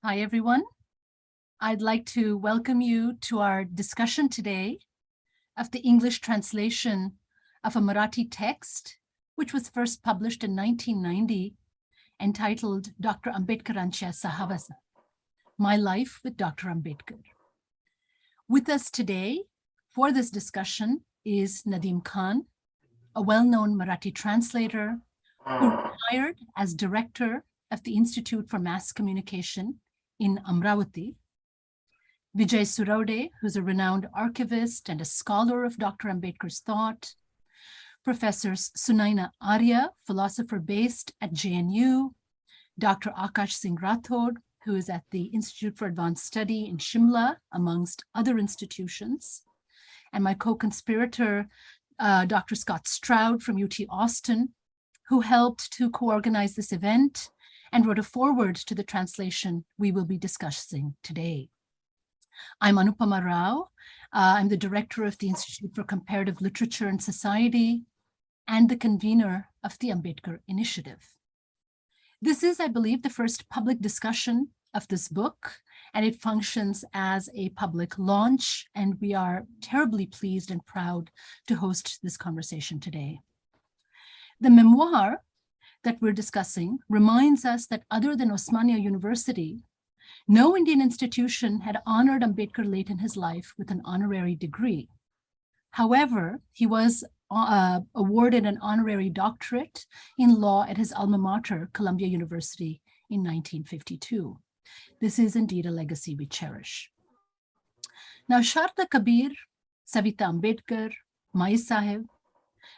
Hi, everyone. I'd like to welcome you to our discussion today of the English translation of a Marathi text, which was first published in 1990, entitled Dr. Ambedkaranच्या Sahawasa, My Life with Dr. Ambedkar. With us today for this discussion is Nadeem Khan, a well-known Marathi translator who retired as director of the Institute for Mass Communication in Amravati. Vijay Surwade, who's a renowned archivist and a scholar of Dr. Ambedkar's thought. Professors Sunaina Arya, philosopher based at JNU. Dr. Aakash Singh Rathore, who is at the Institute for Advanced Study in Shimla, amongst other institutions. And my co-conspirator, Dr. Scott Stroud from UT Austin, who helped to co-organize this event and wrote a foreword to the translation we will be discussing today. I'm Anupama Rao. I'm the director of the Institute for Comparative Literature and Society and the convener of the Ambedkar Initiative. This is, I believe, the first public discussion of this book, and it functions as a public launch, and we are terribly pleased and proud to host this conversation today. The memoir that we're discussing reminds us that other than Osmania University, no Indian institution had honored Ambedkar late in his life with an honorary degree. However, he was awarded an honorary doctorate in law at his alma mater, Columbia University, in 1952. This is indeed a legacy we cherish. Now, Sharda Kabir, Savita Ambedkar, Babasaheb,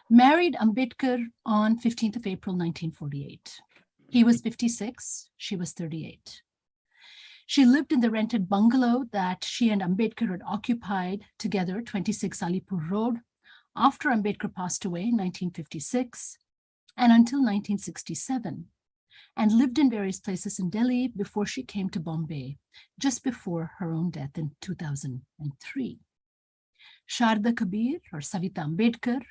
married Ambedkar on 15th of April, 1948. He was 56, she was 38. She lived in the rented bungalow that she and Ambedkar had occupied together, 26 Alipur Road, after Ambedkar passed away in 1956 and until 1967, and lived in various places in Delhi before she came to Bombay, just before her own death in 2003. Sharda Kabir, or Savita Ambedkar,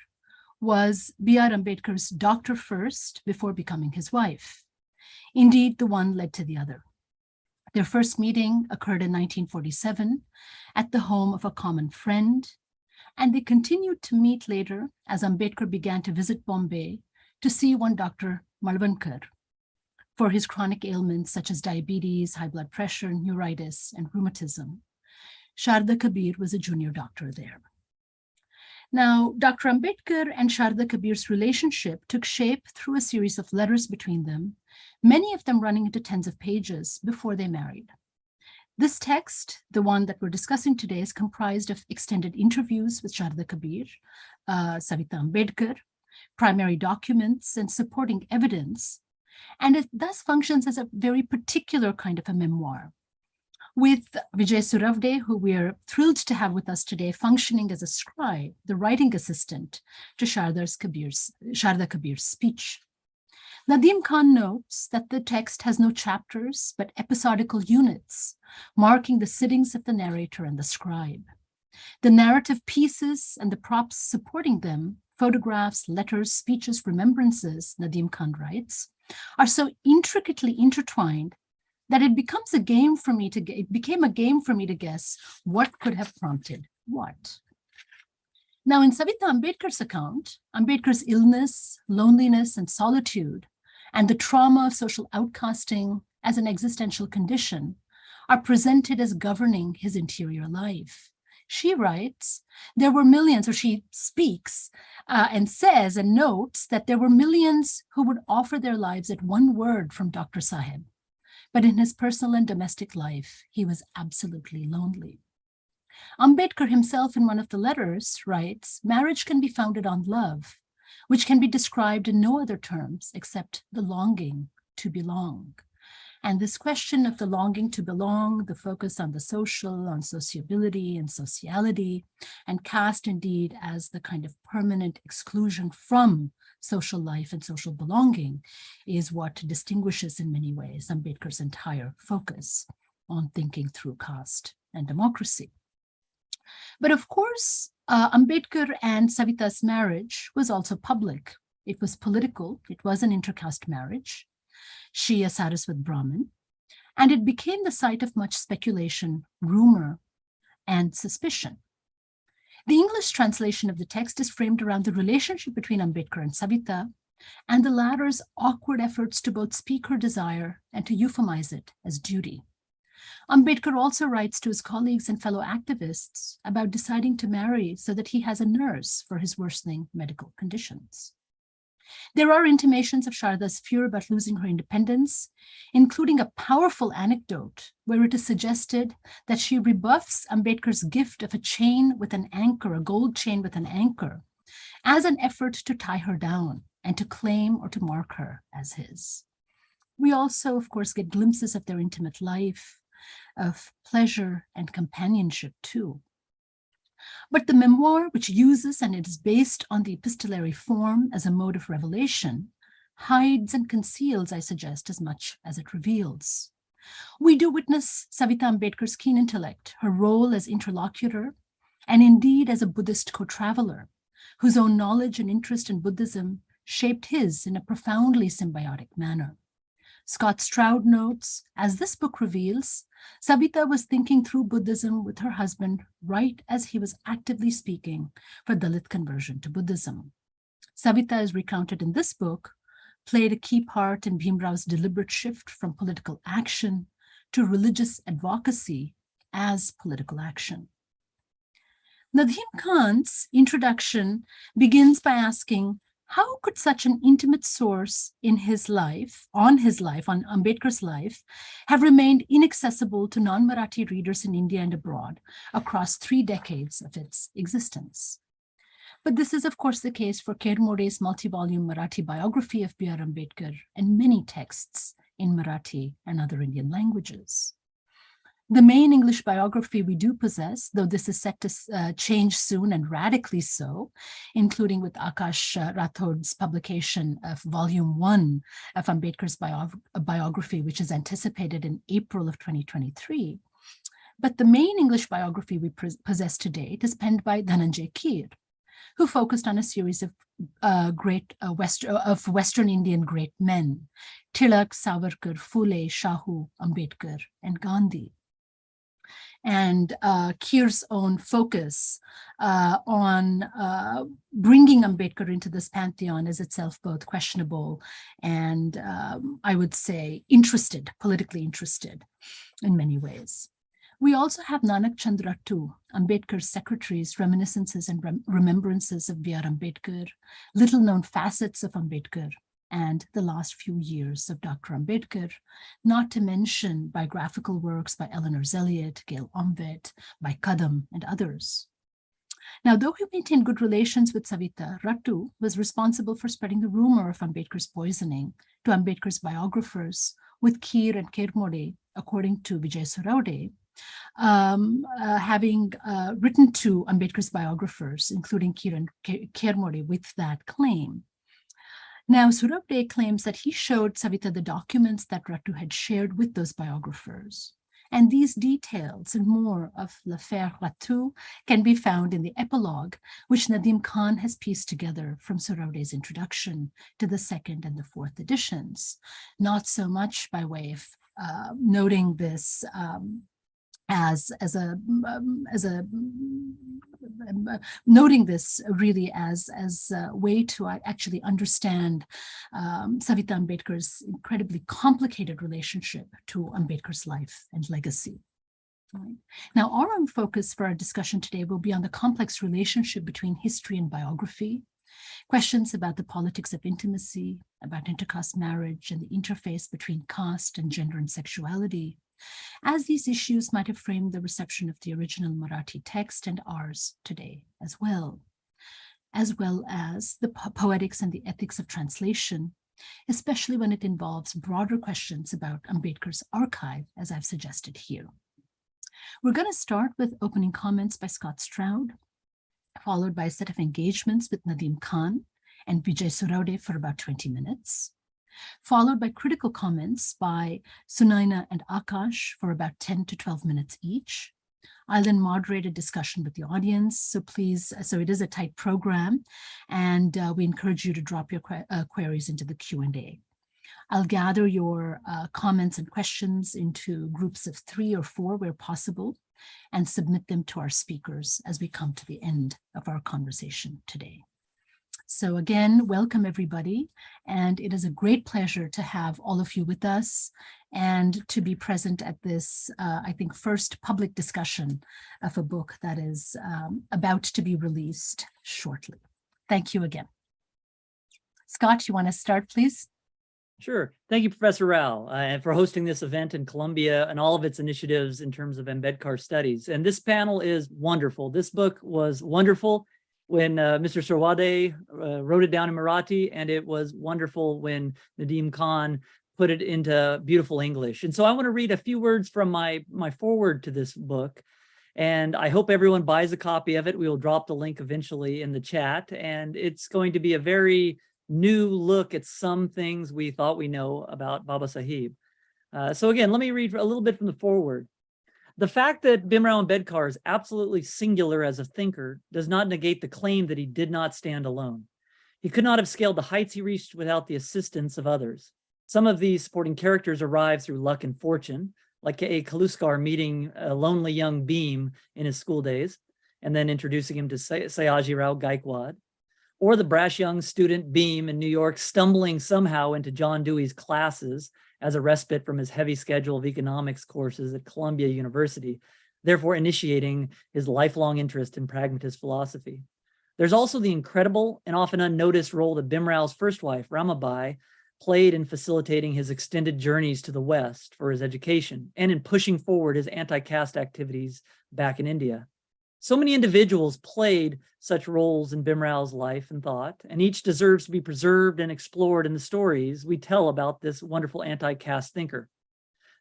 was B.R. Ambedkar's doctor first before becoming his wife. Indeed, the one led to the other. Their first meeting occurred in 1947 at the home of a common friend, and they continued to meet later as Ambedkar began to visit Bombay to see one Dr. Malvankar for his chronic ailments such as diabetes, high blood pressure, neuritis, and rheumatism. Sharda Kabir was a junior doctor there. Now, Dr. Ambedkar and Sharda Kabir's relationship took shape through a series of letters between them, many of them running into tens of pages before they married. This text, the one that we're discussing today, is comprised of extended interviews with Sharda Kabir, Savita Ambedkar, primary documents, and supporting evidence, and it thus functions as a very particular kind of a memoir, with Vijay Surwade, who we are thrilled to have with us today, functioning as a scribe, the writing assistant to Sharda Kabir's speech. Nadeem Khan notes that the text has no chapters, but episodical units, marking the sittings of the narrator and the scribe. The narrative pieces and the props supporting them, photographs, letters, speeches, remembrances, Nadeem Khan writes, are so intricately intertwined that it became a game for me to guess what could have prompted what. Now, in Savita Ambedkar's account, Ambedkar's illness, loneliness, and solitude, and the trauma of social outcasting as an existential condition are presented as governing his interior life. She writes, there were millions, or she speaks and says and notes that there were millions who would offer their lives at one word from Dr. Saheb. But in his personal and domestic life, he was absolutely lonely. Ambedkar himself, in one of the letters, writes, marriage can be founded on love, which can be described in no other terms except the longing to belong. And this question of the longing to belong, the focus on the social, on sociability and sociality, and caste indeed as the kind of permanent exclusion from social life and social belonging, is what distinguishes in many ways Ambedkar's entire focus on thinking through caste and democracy. But of course, Ambedkar and Savita's marriage was also public. It was political. It was an intercaste marriage. She a Saraswat Brahmin. and it became the site of much speculation, rumor, and suspicion. The English translation of the text is framed around the relationship between Ambedkar and Savita, and the latter's awkward efforts to both speak her desire and to euphemize it as duty. Ambedkar also writes to his colleagues and fellow activists about deciding to marry so that he has a nurse for his worsening medical conditions. There are intimations of Sharda's fear about losing her independence, including a powerful anecdote where it is suggested that she rebuffs Ambedkar's gift of a chain with an anchor, a gold chain with an anchor, as an effort to tie her down and to claim or to mark her as his. We also, of course, get glimpses of their intimate life, of pleasure and companionship too. But the memoir, which uses and it is based on the epistolary form as a mode of revelation, hides and conceals, I suggest, as much as it reveals. We do witness Savita Ambedkar's keen intellect, her role as interlocutor, and indeed as a Buddhist co-traveler, whose own knowledge and interest in Buddhism shaped his in a profoundly symbiotic manner. Scott Stroud notes, as this book reveals, Savita was thinking through Buddhism with her husband right as he was actively speaking for Dalit conversion to Buddhism. Savita, as recounted in this book, played a key part in Bhimrao's deliberate shift from political action to religious advocacy as political action. Nadeem Khan's introduction begins by asking, how could such an intimate source in his life, on Ambedkar's life, have remained inaccessible to non-Marathi readers in India and abroad across 3 decades of its existence? But this is, of course, the case for Kermode's multi-volume Marathi biography of B.R. Ambedkar and many texts in Marathi and other Indian languages. The main English biography we do possess, though this is set to change soon and radically so, including with Aakash Rathore's publication of Volume 1 of Ambedkar's biography, which is anticipated in April of 2023. But the main English biography we possess to date is penned by Dhananjay Keer, who focused on a series of Western Indian great men, Tilak, Savarkar, Phule, Shahu, Ambedkar, and Gandhi. And Keir's own focus on bringing Ambedkar into this pantheon is itself both questionable and, I would say, politically interested in many ways. We also have Nanak Chand Rattu, Ambedkar's secretary's reminiscences and remembrances of B.R. Ambedkar, little-known facets of Ambedkar, and the last few years of Dr. Ambedkar, not to mention biographical works by Eleanor Zelliot, Gail Omvet, by Kadam, and others. Now, though he maintained good relations with Savita, Rattu was responsible for spreading the rumor of Ambedkar's poisoning to Ambedkar's biographers, with Keir and Kermode, according to Vijay Surwade, having written to Ambedkar's biographers, including Keir and Kermode, with that claim. Now, Surwade claims that he showed Savita the documents that Rattu had shared with those biographers. And these details and more of l'affaire Rattu can be found in the epilogue, which Nadeem Khan has pieced together from Surwade's introduction to the 2nd and the 4th editions, not so much by way of noting this noting this really as a way to actually understand Savita Ambedkar's incredibly complicated relationship to Ambedkar's life and legacy. Right. Now, our own focus for our discussion today will be on the complex relationship between history and biography, questions about the politics of intimacy, about intercaste marriage and the interface between caste and gender and sexuality, as these issues might have framed the reception of the original Marathi text and ours today as well as the poetics and the ethics of translation, especially when it involves broader questions about Ambedkar's archive, as I've suggested here. We're going to start with opening comments by Scott Stroud, followed by a set of engagements with Nadeem Khan and Vijay Surwade for about 20 minutes, followed by critical comments by Sunaina and Aakash for about 10 to 12 minutes each. I'll then moderate a discussion with the audience, so it is a tight program, and we encourage you to drop your queries into the Q&A. I'll gather your comments and questions into groups of 3 or 4 where possible and submit them to our speakers as we come to the end of our conversation today. So again, welcome everybody. And it is a great pleasure to have all of you with us and to be present at this, I think, first public discussion of a book that is about to be released shortly. Thank you again. Scott, you want to start, please? Sure. Thank you, Professor Rao, for hosting this event in Columbia and all of its initiatives in terms of Ambedkar studies. And this panel is wonderful. This book was wonderful when Mr. Surwade wrote it down in Marathi, and it was wonderful when Nadeem Khan put it into beautiful English. And so I want to read a few words from my foreword to this book. And I hope everyone buys a copy of it. We will drop the link eventually in the chat. And it's going to be a very new look at some things we thought we know about Babasaheb. So again, let me read a little bit from the foreword. The fact that Bhimrao Ambedkar is absolutely singular as a thinker does not negate the claim that he did not stand alone. He could not have scaled the heights he reached without the assistance of others. Some of these supporting characters arrived through luck and fortune, like A. Kaluskar meeting a lonely young Bhim in his school days and then introducing him to Sayaji Rao Gaikwad, or the brash young student Bhim in New York stumbling somehow into John Dewey's classes as a respite from his heavy schedule of economics courses at Columbia University, therefore initiating his lifelong interest in pragmatist philosophy. There's also the incredible and often unnoticed role that Bhimrao's first wife, Ramabai, played in facilitating his extended journeys to the West for his education and in pushing forward his anti-caste activities back in India. So many individuals played such roles in Bhimrao's life and thought, and each deserves to be preserved and explored in the stories we tell about this wonderful anti-caste thinker.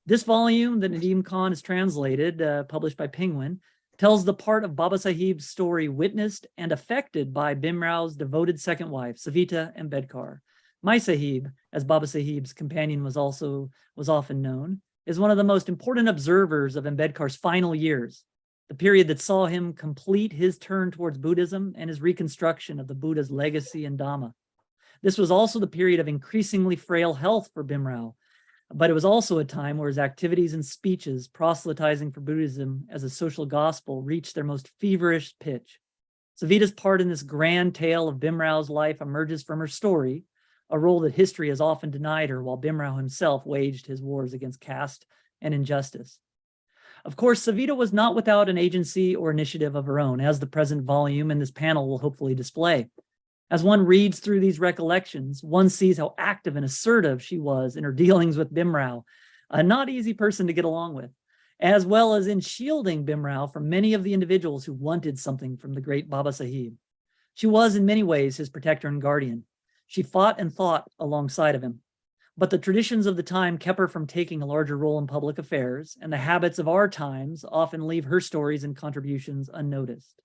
This volume that Nadeem Khan has translated, published by Penguin, tells the part of Babasaheb's story witnessed and affected by Bhimrao's devoted second wife, Savita Ambedkar. Mai Sahib, as Babasaheb's companion was often known, is one of the most important observers of Ambedkar's final years, the period that saw him complete his turn towards Buddhism and his reconstruction of the Buddha's legacy and Dhamma. This was also the period of increasingly frail health for Bhimrao, but it was also a time where his activities and speeches proselytizing for Buddhism as a social gospel reached their most feverish pitch. Savita's part in this grand tale of Bhimrao's life emerges from her story, a role that history has often denied her while Bhimrao himself waged his wars against caste and injustice. Of course, Savita was not without an agency or initiative of her own, as the present volume and this panel will hopefully display. As one reads through these recollections, one sees how active and assertive she was in her dealings with Bhimrao, a not easy person to get along with, as well as in shielding Bhimrao from many of the individuals who wanted something from the great Babasaheb. She was in many ways his protector and guardian. She fought and thought alongside of him. But the traditions of the time kept her from taking a larger role in public affairs, and the habits of our times often leave her stories and contributions unnoticed.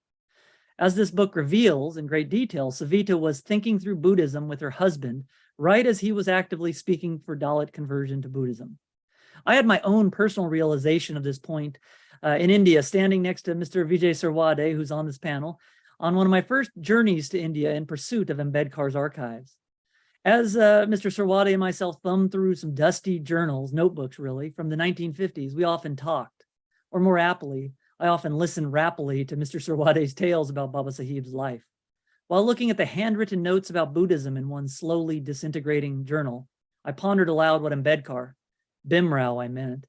As this book reveals in great detail, Savita was thinking through Buddhism with her husband right as he was actively speaking for Dalit conversion to Buddhism. I had my own personal realization of this point in India, standing next to Mr. Vijay Surwade, who's on this panel, on one of my first journeys to India in pursuit of Ambedkar's archives. As Mr. Surwade and myself thumbed through some dusty journals, notebooks really, from the 1950s, we often talked. Or more aptly, I often listened rapidly to Mr. Surwade's tales about Babasaheb's life. While looking at the handwritten notes about Buddhism in one slowly disintegrating journal, I pondered aloud what Ambedkar, Bhimrao I meant,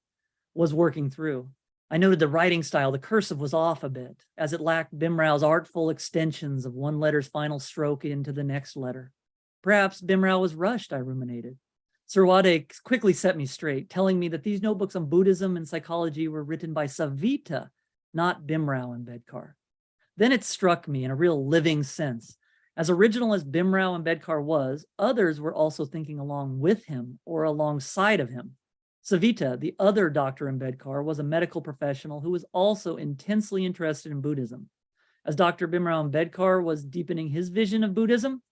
was working through. I noted the writing style, the cursive was off a bit, as it lacked Bhimrao's artful extensions of one letter's final stroke into the next letter. Perhaps Bhimrao was rushed, I ruminated. Surwade quickly set me straight, telling me that these notebooks on Buddhism and psychology were written by Savita, not Bhimrao Ambedkar. Then it struck me in a real living sense. As original as Bhimrao Ambedkar was, others were also thinking along with him or alongside of him. Savita, the other Dr. Ambedkar, was a medical professional who was also intensely interested in Buddhism. As Dr. Bhimrao Ambedkar was deepening his vision of Buddhism,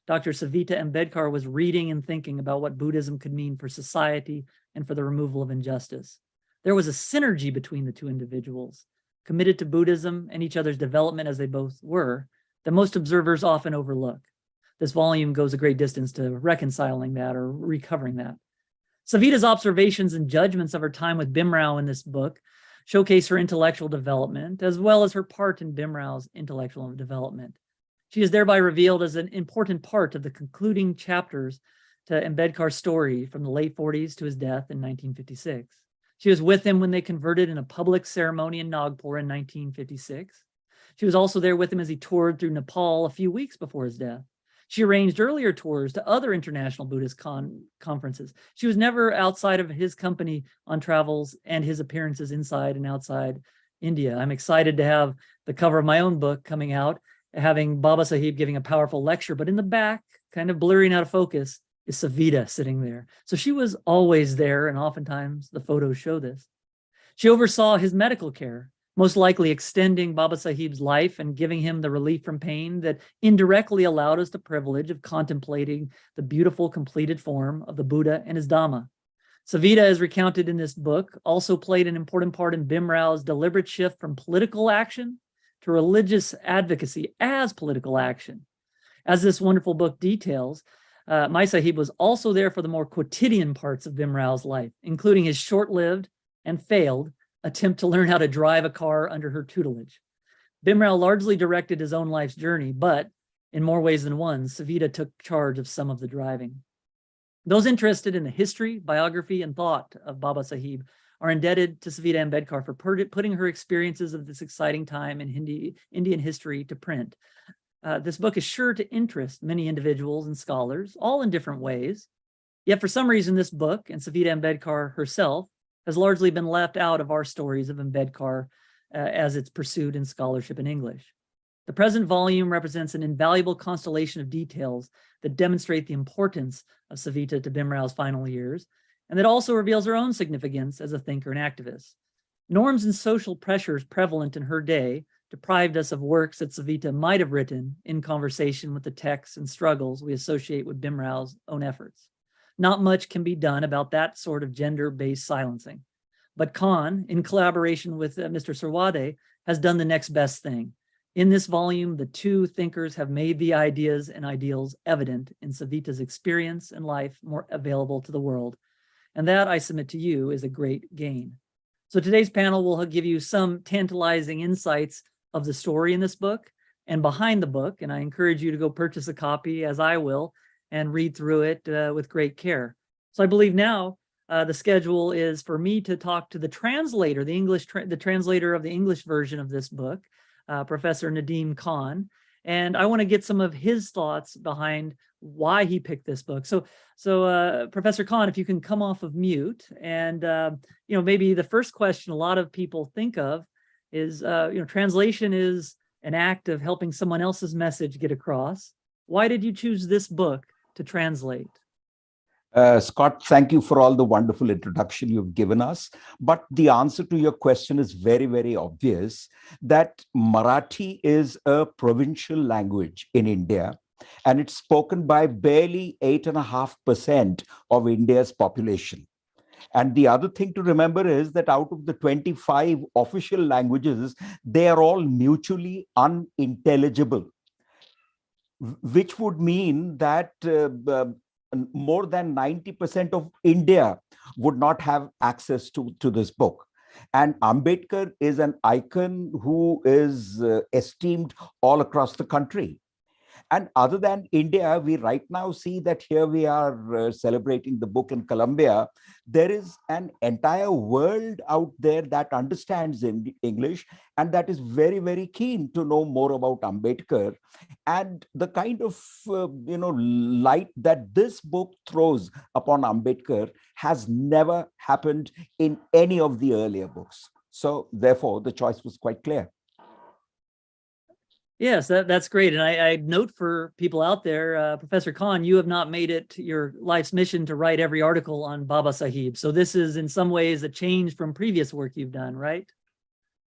Dr. Savita Ambedkar was reading and thinking about what Buddhism could mean for society and for the removal of injustice. There was a synergy between the two individuals, committed to Buddhism and each other's development as they both were, that most observers often overlook. This volume goes a great distance to reconciling that or recovering that. Savita's observations and judgments of her time with Bhimrao in this book showcase her intellectual development, as well as her part in Bhimrao's intellectual development. She is thereby revealed as an important part of the concluding chapters to Ambedkar's story from the late 40s to his death in 1956. She was with him when they converted in a public ceremony in Nagpur in 1956. She was also there with him as he toured through Nepal a few weeks before his death. She arranged earlier tours to other international Buddhist conferences. She was never outside of his company on travels and his appearances inside and outside India. I'm excited to have the cover of my own book coming out, having Babasaheb giving a powerful lecture, but in the back, kind of blurring out of focus, is Savita sitting there. So she was always there, and oftentimes the photos show this. She oversaw his medical care, most likely extending Babasaheb's life and giving him the relief from pain that indirectly allowed us the privilege of contemplating the beautiful completed form of the Buddha and his Dhamma. Savita, as recounted in this book, also played an important part in Bhimrao's deliberate shift from political action to religious advocacy as political action. As this wonderful book details, Mai Sahib was also there for the more quotidian parts of Bhimrao's life, including his short-lived and failed attempt to learn how to drive a car under her tutelage. Bhimrao largely directed his own life's journey, but in more ways than one, Savita took charge of some of the driving. Those interested in the history, biography, and thought of Babasaheb are indebted to Savita Ambedkar for putting her experiences of this exciting time in Indian history to print. This book is sure to interest many individuals and scholars, all in different ways. Yet for some reason, this book and Savita Ambedkar herself has largely been left out of our stories of Ambedkar as it's pursued in scholarship in English. The present volume represents an invaluable constellation of details that demonstrate the importance of Savita to Bhimrao's final years, and that also reveals her own significance as a thinker and activist. Norms and social pressures prevalent in her day deprived us of works that Savita might have written in conversation with the texts and struggles we associate with Bhimrao's own efforts. Not much can be done about that sort of gender-based silencing. But Khan, in collaboration with Mr. Surwade, has done the next best thing. In this volume, the two thinkers have made the ideas and ideals evident in Savita's experience and life more available to the world. And that, I submit to you, is a great gain. So today's panel will give you some tantalizing insights of the story in this book and behind the book, and I encourage you to go purchase a copy, as I will, and read through it with great care. So I believe now the schedule is for me to talk to the translator, the translator of the English version of this book, Professor Nadeem Khan, and I want to get some of his thoughts behind why he picked this book. So Professor Khan, if you can come off of mute, and maybe the first question a lot of people think of is, translation is an act of helping someone else's message get across. Why did you choose this book to translate? Scott, thank you for all the wonderful introduction you've given us. But the answer to your question is very, very obvious, that Marathi is a provincial language in India, and it's spoken by barely 8.5% of India's population. And the other thing to remember is that out of the 25 official languages, they are all mutually unintelligible, which would mean that more than 90% of India would not have access to this book. And Ambedkar is an icon who is esteemed all across the country. And other than India, we right now see that here we are celebrating the book in Colombia. There is an entire world out there that understands English and that is very, very keen to know more about Ambedkar. And the kind of light that this book throws upon Ambedkar has never happened in any of the earlier books. So therefore, the choice was quite clear. Yes, that's great. And I note for people out there, Professor Khan, you have not made it your life's mission to write every article on Babasaheb. So this is in some ways a change from previous work you've done, right?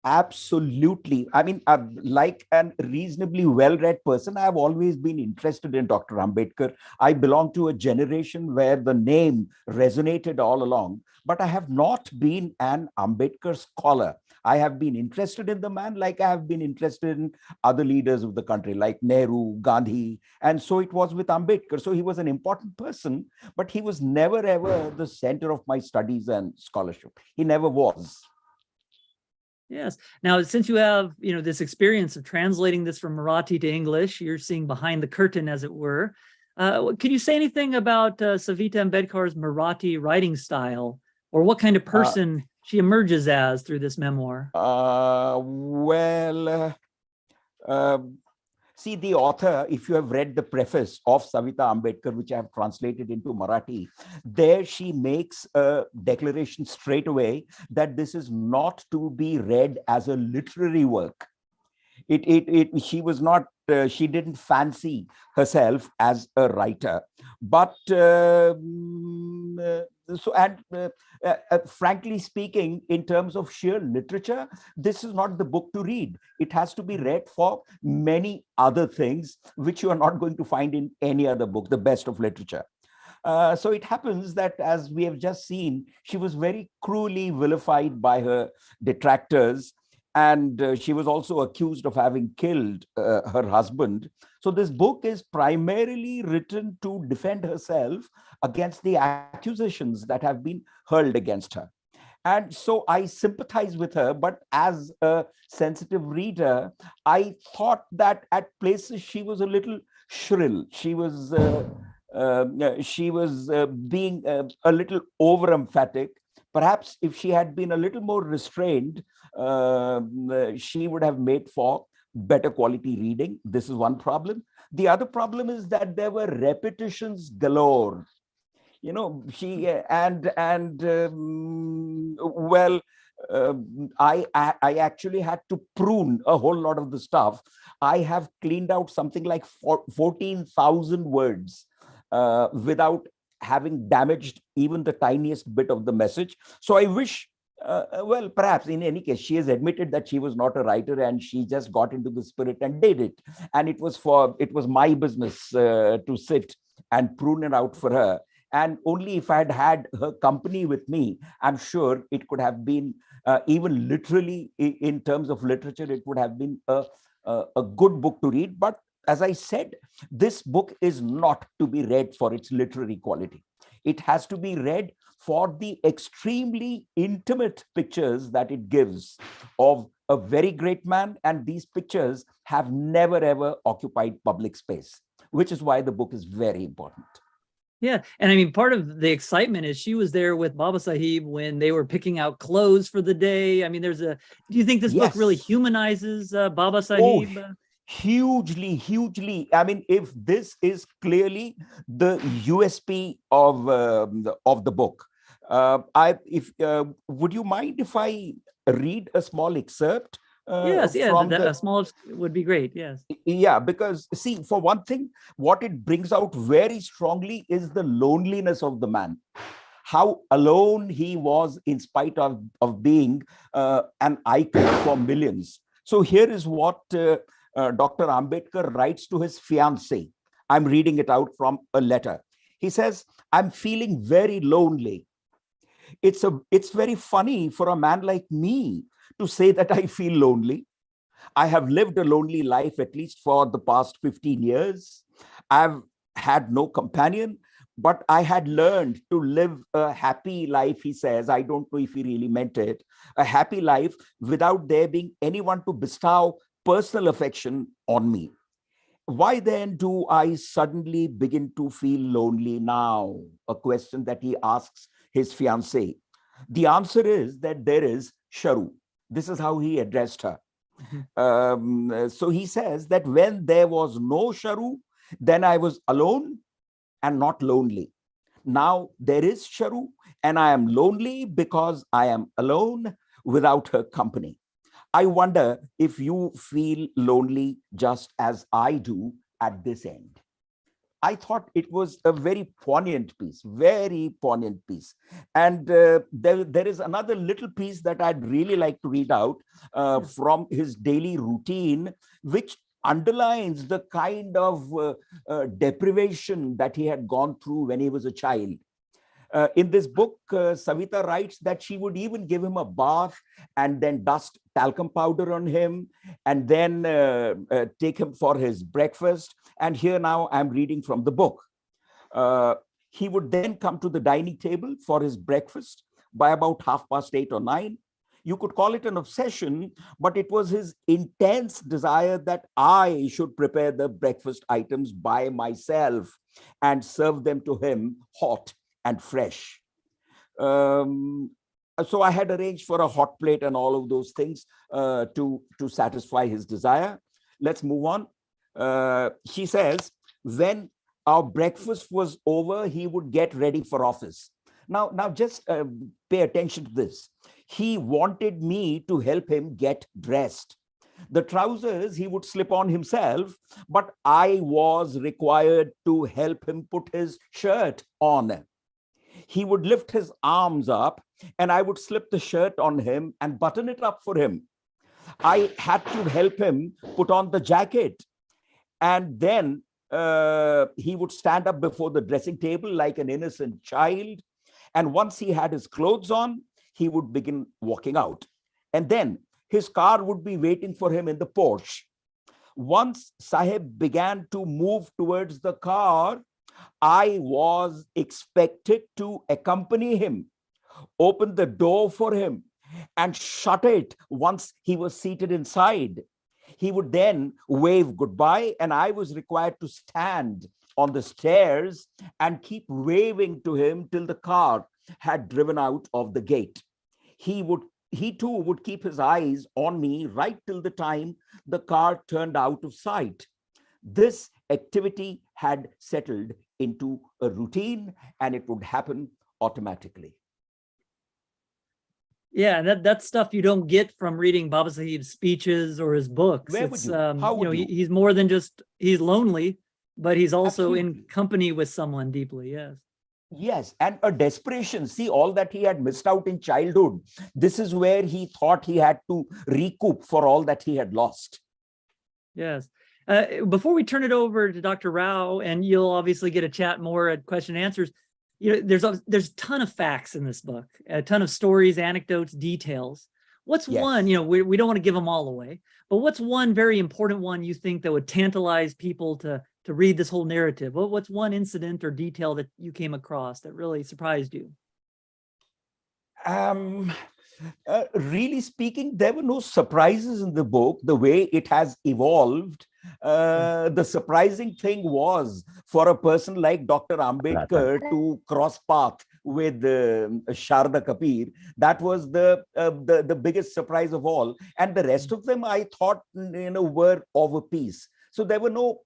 Absolutely. I mean, like a reasonably well-read person, I've always been interested in Dr. Ambedkar. I belong to a generation where the name resonated all along, but I have not been an Ambedkar scholar. I have been interested in the man like I have been interested in other leaders of the country, like Nehru, Gandhi. And so it was with Ambedkar. So he was an important person, but he was never ever the center of my studies and scholarship. He never was. Yes. Now, since you have, this experience of translating this from Marathi to English, you're seeing behind the curtain, as it were. Can you say anything about Savita Ambedkar's Marathi writing style, or what kind of person she emerges as through this memoir? See, the author, if you have read the preface of Savita Ambedkar, which I have translated into Marathi, there she makes a declaration straight away that this is not to be read as a literary work. She was not, she didn't fancy herself as a writer, but frankly speaking, in terms of sheer literature, this is not the book to read. It has to be read for many other things, which you are not going to find in any other book, the best of literature. So it happens that, as we have just seen, she was very cruelly vilified by her detractors. And she was also accused of having killed her husband. So this book is primarily written to defend herself against the accusations that have been hurled against her. And so I sympathize with her, but as a sensitive reader, I thought that at places she was a little shrill. She was being a little over emphatic. Perhaps if she had been a little more restrained, she would have made for better quality reading. This is one problem. The other problem is that there were repetitions galore. I actually had to prune a whole lot of the stuff. I have cleaned out something like 14,000 words without having damaged even the tiniest bit of the message. So I wish, perhaps in any case, she has admitted that she was not a writer and she just got into the spirit and did it. And it was my business to sit and prune it out for her. And only if I had had her company with me, I'm sure it could have been, even literally in terms of literature, it would have been a good book to read. But as I said, this book is not to be read for its literary quality. It has to be read for the extremely intimate pictures that it gives of a very great man. And these pictures have never, ever occupied public space, which is why the book is very important. Yeah. And I mean, part of the excitement is she was there with Babasaheb when they were picking out clothes for the day. I mean, do you think this book really humanizes Babasaheb? Oh, hugely. I mean, if this is clearly the USP of the book, would you mind if I read a small excerpt? Yes, a small would be great. Yes. Yeah, because see, for one thing, what it brings out very strongly is the loneliness of the man. How alone he was in spite of being an icon for millions. So here is what Dr. Ambedkar writes to his fiancée. I'm reading it out from a letter. He says, "I'm feeling very lonely. It's very funny for a man like me to say that I feel lonely. I have lived a lonely life at least for the past 15 years. I've had no companion, but I had learned to live a happy life," he says. I don't know if he really meant it. A happy life without there being anyone to bestow personal affection on me. Why then do I suddenly begin to feel lonely now? A question that he asks his fiancée. The answer is that there is Sharu. This is how he addressed her. So he says that when there was no Sharu, then I was alone and not lonely. Now there is Sharu and I am lonely because I am alone without her company. I wonder if you feel lonely just as I do at this end. I thought it was a very poignant piece. And there is another little piece that I'd really like to read out from his daily routine, which underlines the kind of deprivation that he had gone through when he was a child. In this book, Savita writes that she would even give him a bath and then dust talcum powder on him and then take him for his breakfast. And here now I'm reading from the book. He would then come to the dining table for his breakfast by about 8:30 or 9. You could call it an obsession, but it was his intense desire that I should prepare the breakfast items by myself and serve them to him hot and fresh. So I had arranged for a hot plate and all of those things to satisfy his desire. Let's move on. She says, when our breakfast was over, he would get ready for office. Now just pay attention to this. He wanted me to help him get dressed. The trousers he would slip on himself, but I was required to help him put his shirt on. He would lift his arms up and I would slip the shirt on him and button it up for him. I had to help him put on the jacket. And then he would stand up before the dressing table like an innocent child. And once he had his clothes on, he would begin walking out. And then his car would be waiting for him in the porch. Once Sahib began to move towards the car, I was expected to accompany him, open the door for him, and shut it once he was seated inside. He would then wave goodbye, and I was required to stand on the stairs and keep waving to him till the car had driven out of the gate. He too would keep his eyes on me right till the time the car turned out of sight. This activity had settled into a routine and it would happen automatically. Yeah, that's stuff you don't get from reading Babasaheb's speeches or his books. Where would you? How would you? He's more than just, he's lonely, but he's also Absolutely. in company with someone deeply, yes. Yes, and a desperation. See, all that he had missed out in childhood. This is where he thought he had to recoup for all that he had lost. Yes. Before we turn it over to Dr. Rao, and you'll obviously get a chat more at question and answers, there's a ton of facts in this book, a ton of stories, anecdotes, details. What's one, we don't want to give them all away, but what's one very important one you think that would tantalize people to read this whole narrative? What's one incident or detail that you came across that really surprised you? Really speaking, there were no surprises in the book, the way it has evolved. The surprising thing was for a person like Dr. Ambedkar to cross path with Sharda Kabir. That was the biggest surprise of all. And the rest of them, I thought, were of a piece. So there were no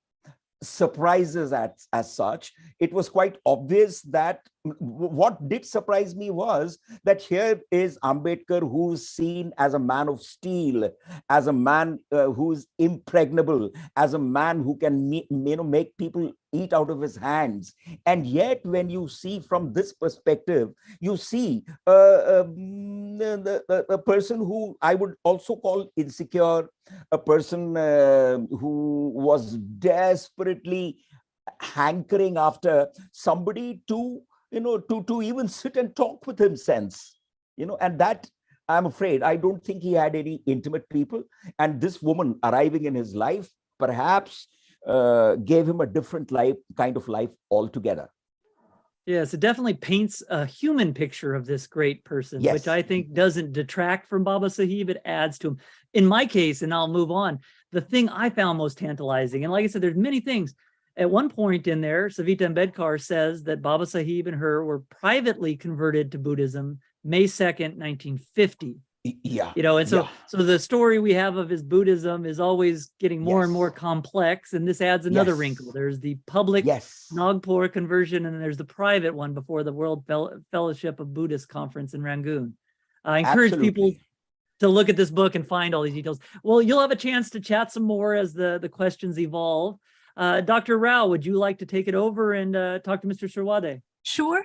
surprises as such. It was quite obvious that what did surprise me was that here is Ambedkar, who's seen as a man of steel, as a man who's impregnable, as a man who can make people eat out of his hands. And yet when you see from this perspective, you see a person who I would also call insecure, a person who was desperately hankering after somebody to even sit and talk with him sense, and that, I'm afraid, I don't think he had any intimate people. And this woman arriving in his life perhaps gave him a different kind of life altogether. Yes, it definitely paints a human picture of this great person, Yes. which I think doesn't detract from Babasaheb, it adds to him. In my case, and I'll move on, the thing I found most tantalizing, and like I said, there's many things. At one point in there, Savita Ambedkar says that Babasaheb and her were privately converted to Buddhism May 2nd, 1950. Yeah. And so the story we have of his Buddhism is always getting more and more Yes. complex, and this adds another Yes. wrinkle. There's the public Yes. Nagpur conversion, and then there's the private one before the World Fellowship of Buddhist Conference in Rangoon. I encourage people Absolutely. to look at this book and find all these details. Well, you'll have a chance to chat some more as the questions evolve. Dr. Rao, would you like to take it over and talk to Mr. Surwade? Sure.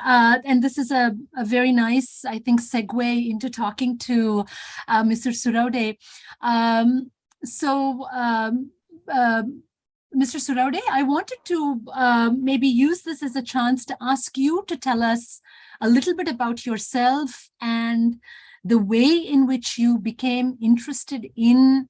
And this is a very nice, I think, segue into talking to Mr. Surwade. Mr. Surwade, I wanted to maybe use this as a chance to ask you to tell us a little bit about yourself and the way in which you became interested in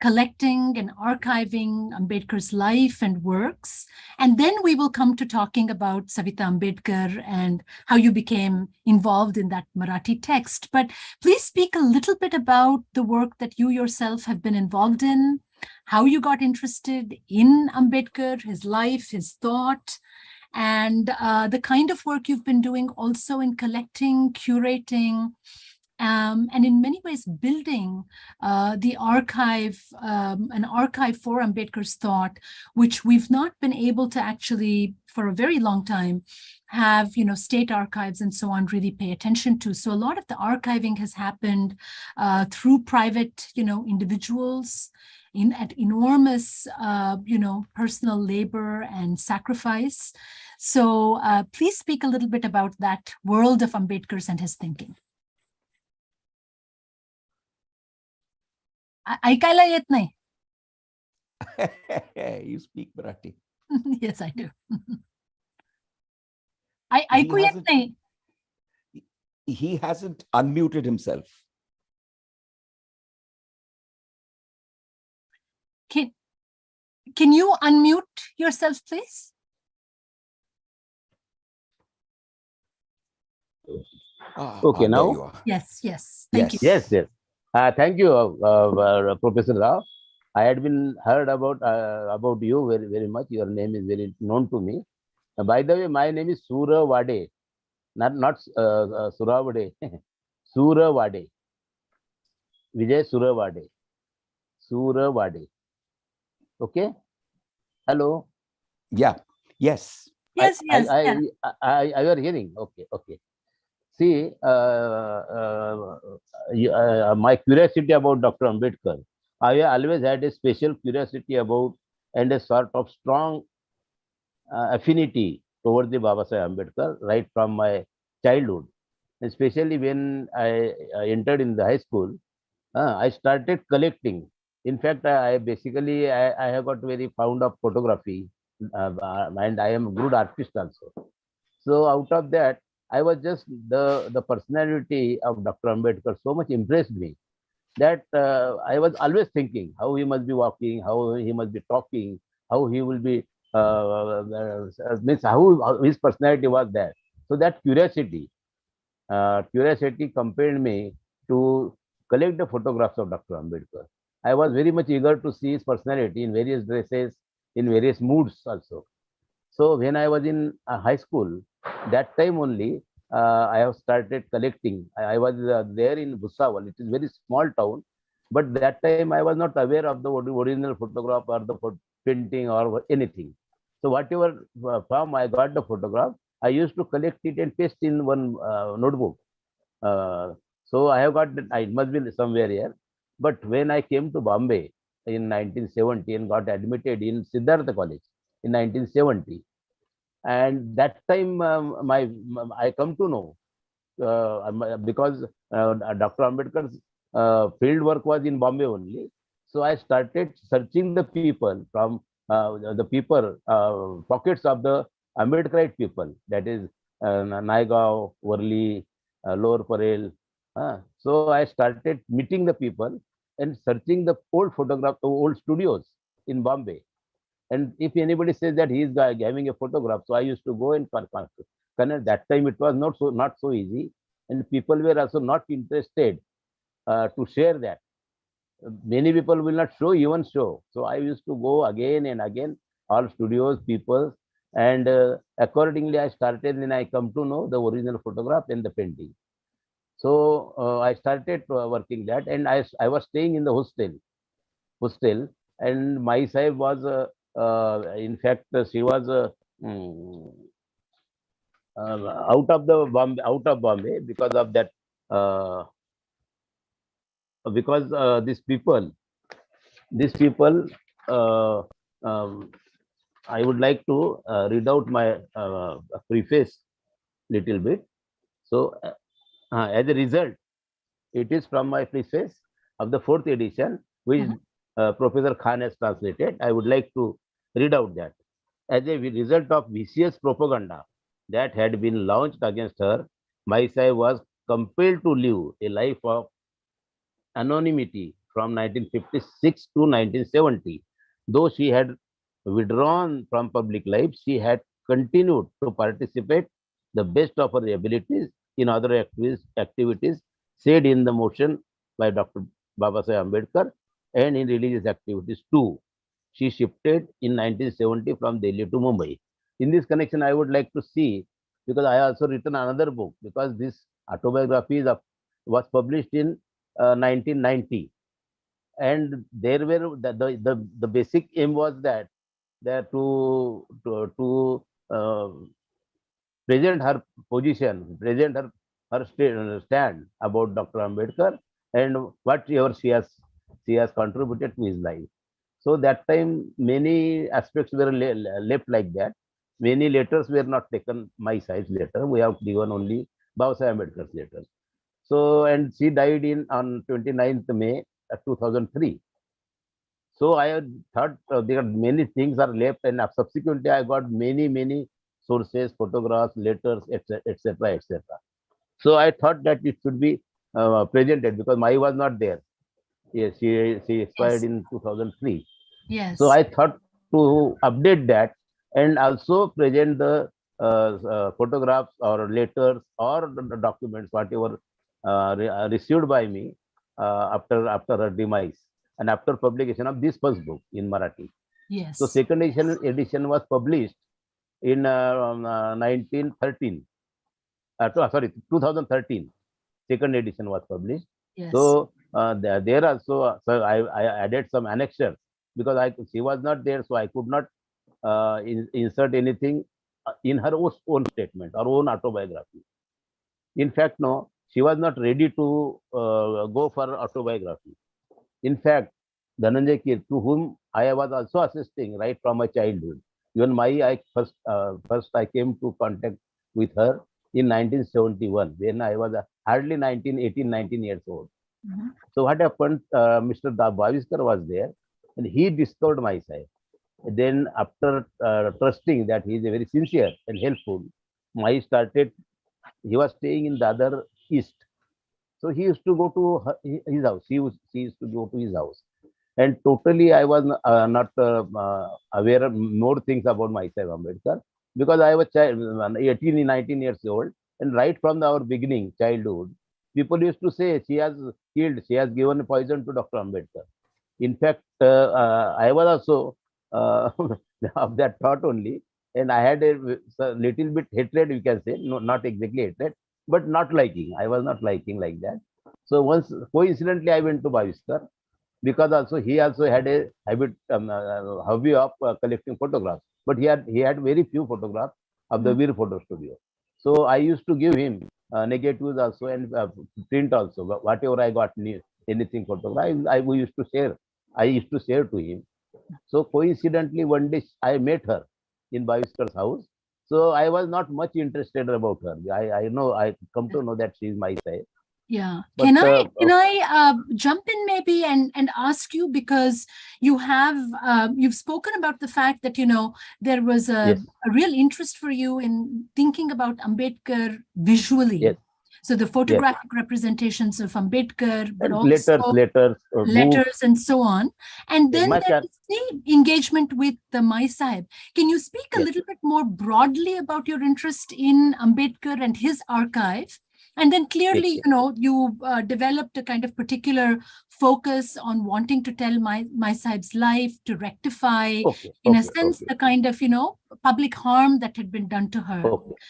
collecting and archiving Ambedkar's life and works. And then we will come to talking about Savita Ambedkar and how you became involved in that Marathi text. But please speak a little bit about the work that you yourself have been involved in, how you got interested in Ambedkar, his life, his thought, and the kind of work you've been doing also in collecting, curating, and in many ways building the archive, an archive for Ambedkar's thought, which we've not been able to actually, for a very long time, have, state archives and so on really pay attention to. So a lot of the archiving has happened through private, individuals at enormous, personal labor and sacrifice. So please speak a little bit about that world of Ambedkar's and his thinking. ऐकायला येत नाही. You speak Marathi. Yes, I do. ऐकू येत नाही. He hasn't unmuted himself. Can you unmute yourself, please? Okay, now? Yes. Thank you. Yes. Thank you, Professor Rao. I had been heard about you very, very much. Your name is very known to me. By the way, my name is Surwade, not Surwade, Surwade, Vijay Surwade, Surwade. Okay. Hello. Yeah. Yes. Yes. I you are hearing. Okay. See, my curiosity about Dr. Ambedkar, I always had a special curiosity about and a sort of strong affinity towards the Babasaheb Ambedkar right from my childhood. Especially when I entered in the high school, I started collecting. In fact, I have got very fond of photography, and I am a good artist also. So out of that, I was just the personality of Dr. Ambedkar so much impressed me that I was always thinking how he must be walking, how he must be talking, how he will be, means how his personality was there. So that curiosity compelled me to collect the photographs of Dr. Ambedkar. I was very much eager to see his personality in various dresses, in various moods also. So when I was in high school, that time only I have started collecting. I was there in Bhusawal. It is a very small town, but that time I was not aware of the original photograph or the painting or anything. So whatever form I got the photograph, I used to collect it and paste in one notebook. So I have got it must be somewhere here. But when I came to Bombay in 1970 and got admitted in Siddhartha College in 1970, and that time I come to know because Dr. Ambedkar's field work was in Bombay only. So I started searching the people from pockets of the Ambedkarite people, that is Naigaon, Worli, Lower Parel. So I started meeting the people and searching the old photographs, old studios in Bombay. And if anybody says that he is having a photograph, so I used to go and connect. That time it was not so easy, and people were also not interested to share that. Many people will not even show. So I used to go again and again, all studios, people, and accordingly I started. Then I come to know the original photograph and the painting. So I started working that, and I was staying in the hostel, and my sahib was. In fact, she was out of Bombay because of that. Because these people, I would like to read out my preface little bit. So, as a result, it is from my preface of the 4th edition, which Professor Khan has translated. I would like to read out that. As a result of vicious propaganda that had been launched against her, Maisai was compelled to live a life of anonymity from 1956 to 1970. Though she had withdrawn from public life, she had continued to participate the best of her abilities in other activities said in the motion by Dr. Babasaheb Ambedkar and in religious activities too. She shifted in 1970 from Delhi to Mumbai. In this connection, I would like to see, because I also written another book, because this autobiography was published in 1990, and there were the basic aim was that to present her position, present her stand about Dr. Ambedkar and whatever she has contributed to his life. So that time many aspects were left like that. Many letters were not taken, my size letter. We have given only Babasaheb Ambedkar's letters. So, and she died on 29th May 2003. So I thought there are many things are left, and subsequently I got many sources, photographs, letters, etc., etc. So I thought that it should be presented because Mai was not there. Yes, she expired in 2003. Yes. So I thought to update that and also present the photographs or letters or the documents, whatever received by me after her demise and after publication of this first book in Marathi. Yes. So second edition was published in 1913. 2013. Second edition was published. Yes. So there also, so I added some annexures because she was not there, so I could not insert anything in her own statement or own autobiography. In fact, no, she was not ready to go for autobiography. In fact, Dhananjay Kir, to whom I was also assisting right from my childhood, even first I came to contact with her in 1971 when I was hardly 19 years old. Mm-hmm. So what happened? Mr. Bhaviskar was there, and he discovered my side. Then after trusting that he is very sincere and helpful, Mai started. He was staying in Dadar East, so he used to go to his house. She used to go to his house, and totally I was not aware of more things about myself, Ambedkar, because I was 18, 19 years old, and right from our beginning, childhood, people used to say she has killed, she has given poison to Dr. Ambedkar. In fact, I was also of that thought only, and I had a little bit hatred, you can say, no, not exactly hatred, but not liking. I was not liking like that. So once, coincidentally, I went to Bhaviskar because also he also had a habit, hobby of collecting photographs, but he had very few photographs of the Veer Photo Studio. So I used to give him negatives also and print also. Whatever I got anything photograph, we used to share. I used to share to him. So coincidentally, one day I met her in Bhaviskar's house. So I was not much interested about her. I come to know that she is my side. Yeah. But, can I jump in maybe and ask you, because you have you've spoken about the fact that there was a real interest for you in thinking about Ambedkar visually. Yes. So the photographic representations of Ambedkar, but and also letters and so on. And then there is the engagement with the Mai Sahib. Can you speak a little bit more broadly about your interest in Ambedkar and his archive? And then clearly, you developed a kind of particular focus on wanting to tell Mai Sahib's life, to rectify, in a sense, the kind of, public harm that had been done to her.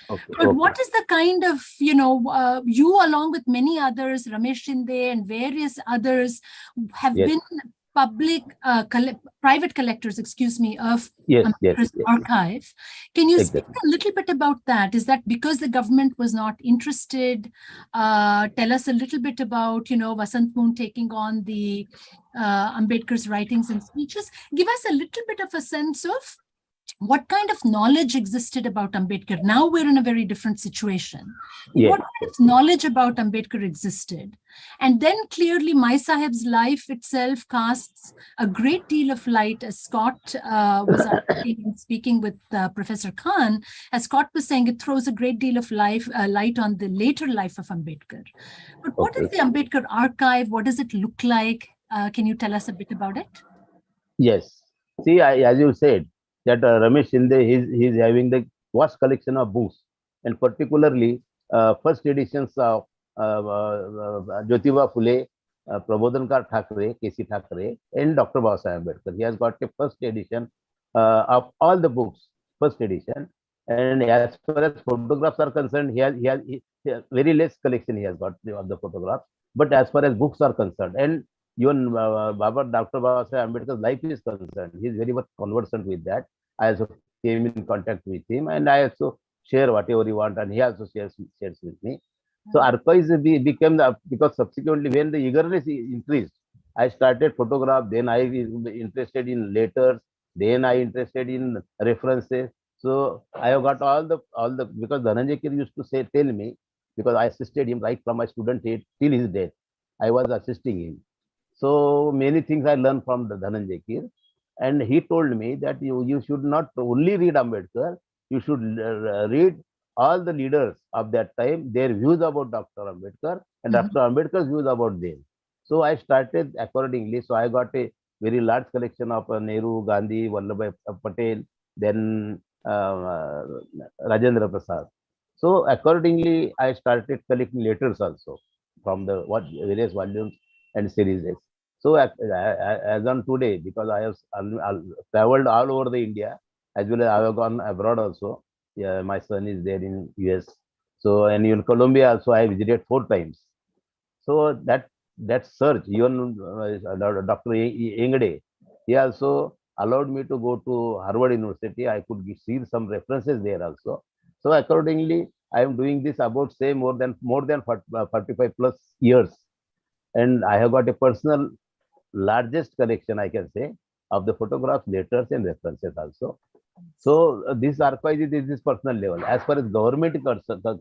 But what is the kind of, you along with many others, Ramesh Shinde and various others, have been public, private collectors, of Ambedkar's archive. Can you speak a little bit about that? Is that because the government was not interested? Tell us a little bit about, Vasant Moon taking on the Ambedkar's writings and speeches. Give us a little bit of a sense of what kind of knowledge existed about Ambedkar? Now we're in a very different situation. Yes. What kind of knowledge about Ambedkar existed? And then clearly Mai Sahib's life itself casts a great deal of light, as Scott was speaking with Professor Khan, as Scott was saying, it throws a great deal of light on the later life of Ambedkar. But what is the Ambedkar archive? What does it look like? Can you tell us a bit about it? Yes. See, as you said, that Ramesh Shinde, he's having the vast collection of books, and particularly first editions of Jyotiba Phule, Prabodhankar Thackeray, K.C. Thackeray, and Dr. Babasaheb Ambedkar. He has got a first edition of all the books, first edition. And as far as photographs are concerned, he has very less collection he has got of the photographs. But as far as books are concerned, and even Dr. Babasaheb Ambedkar's life is concerned, he is very much conversant with that. I also came in contact with him, and I also share whatever he want, and he also shares with me. So archives became because subsequently when the eagerness increased, I started photograph. Then I interested in letters. Then I interested in references. So I have got all the because Dhananjay Kir used to tell me, because I assisted him right from my student age till his death. I was assisting him. So many things I learned from the Dhananjay Kir. And he told me that you should not only read Ambedkar, you should read all the leaders of that time, their views about Dr. Ambedkar and Dr. Ambedkar's views about them. So I started accordingly. So I got a very large collection of Nehru, Gandhi, Vallabhbhai Patel, then Rajendra Prasad. So accordingly, I started collecting letters also from the various volumes and series. So as on today, because I have traveled all over the India, as well as I have gone abroad also. Yeah, my son is there in US. So, and in Colombia also I visited 4 times. So that search, even Dr. Engade, he also allowed me to go to Harvard University. I could see some references there also. So accordingly, I am doing this about say more than 45 plus years, and I have got a personal largest collection, I can say, of the photographs, letters, and references also. So this archive is this personal level. As far as government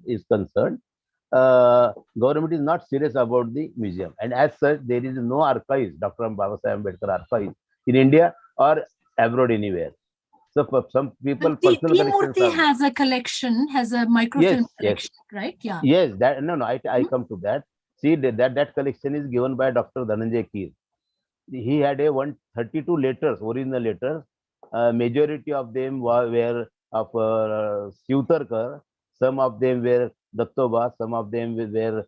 is concerned, government is not serious about the museum, and as such, there is no archives, Dr. Babasaheb Ambedkar archive in India or abroad anywhere. So for some people, personal Murthy has a collection, has a microfilm collection, right? Yeah. Yes, that no, I come to that. See that collection is given by Dr. Dhananjay Kir. He had a 132 letters, original letters. Majority of them were of Siutarkar. Some of them were Dattoba. Some of them were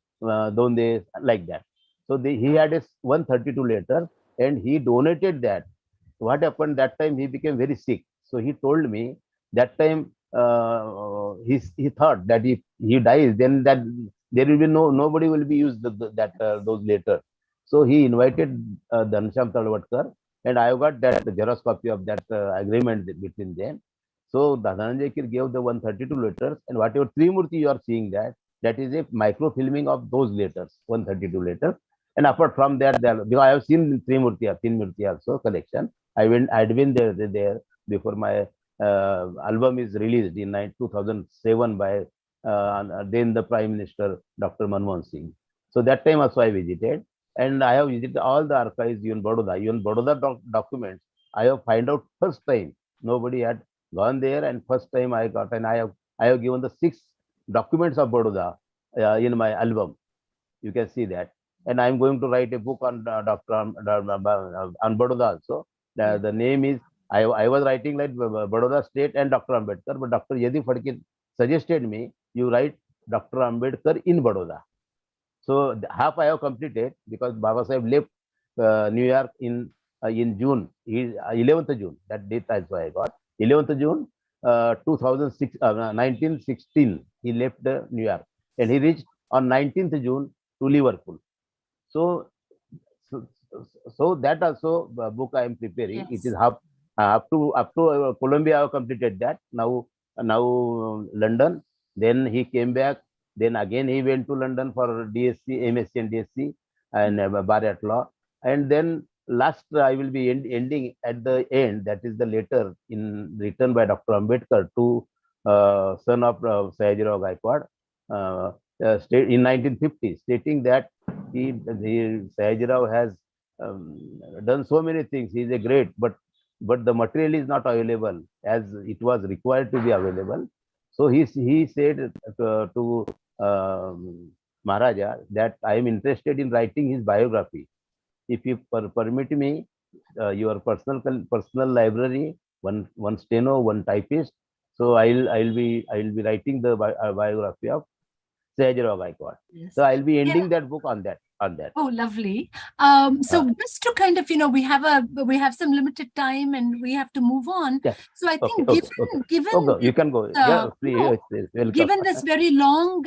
Donde, like that. So he had a 132 letters, and he donated that. What happened that time? He became very sick. So he told me that time he thought that if he dies, then that there will be nobody will be used those letters. So he invited Dhansham Talvatkar, and I got that Xerox copy of that agreement between them. So Dhananjay Kir gave the 132 letters, and whatever Trimurti you are seeing that is a microfilming of those letters, 132 letters. And apart from that, because I have seen Trimurti also collection. I'd been there before my album is released in 2007 by then the Prime Minister Dr. Manmohan Singh. So that time also I visited. And I have visited all the archives in Baroda. Even Baroda documents, I have find out first time. Nobody had gone there, and first time I got, and I have given the 6 documents of Baroda in my album. You can see that. And I'm going to write a book on Dr. on Baroda also. The name is, I was writing like Baroda State and Dr. Ambedkar, but Dr. Yadi Phadke suggested me, you write Dr. Ambedkar in Baroda. So half I have completed, because Babasaheb left New York in June, 11th June. That date also I got 11th June 1916. He left New York, and he reached on 19th June to Liverpool. So that also book I am preparing. Yes. It is up to Colombia. I have completed that. Now London. Then he came back. Then again he went to London for DSc, MSc and DSc, and Bar at Law. And then last I will be ending at the end. That is the letter written by Dr. Ambedkar to son of Sayajirao Gaikwad in 1950, stating that Sayajirao has done so many things. He is a great, but the material is not available as it was required to be available. So he said to Maharaja that I am interested in writing his biography. If you permit me, your personal library, one steno, one typist. So I'll be writing the biography of Sayajirao Gaikwad. Yes. So I'll be Yeah. ending that book on that. Oh, lovely. So just to kind of, we have some limited time and we have to move on. Yeah. So I think Okay. given You can go. given this very long,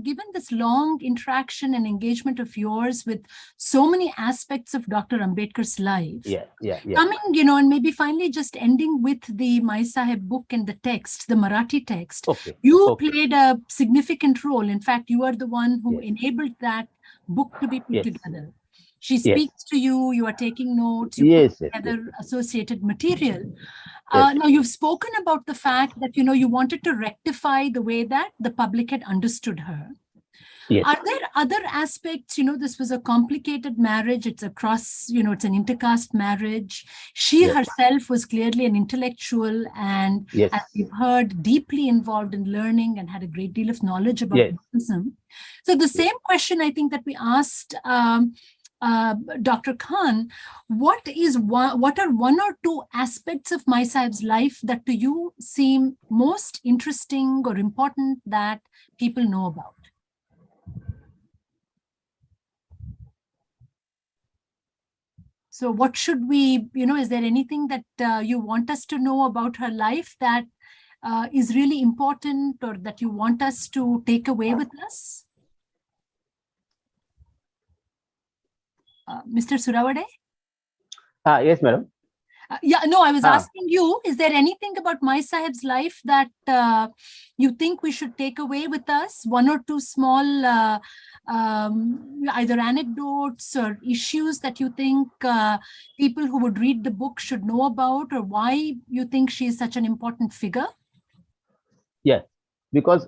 given this long interaction and engagement of yours with so many aspects of Dr. Ambedkar's life. Yeah. Coming, and maybe finally just ending with the Mai Sahib book and the text, the Marathi text. Okay. You played a significant role. In fact, you are the one who Yes. enabled that book to be put Yes. together. She speaks to you, you are taking notes, you Yes. put together associated material. Yes. Now you've spoken about the fact that, you wanted to rectify the way that the public had understood her. Yes. Are there other aspects, this was a complicated marriage, it's across, it's an intercaste marriage. She herself was clearly an intellectual and, as we've heard, deeply involved in learning and had a great deal of knowledge about Buddhism. So the same question I think that we asked Dr. Khan, what are one or two aspects of Mai Sahib's life that to you seem most interesting or important that people know about? So what should we, is there anything that you want us to know about her life that is really important or that you want us to take away with us? Mr. Surwade? Yes, madam. I was asking you, is there anything about Mai Sahib's life that you think we should take away with us? One or two small either anecdotes or issues that you think people who would read the book should know about, or why you think she is such an important figure? Yes, because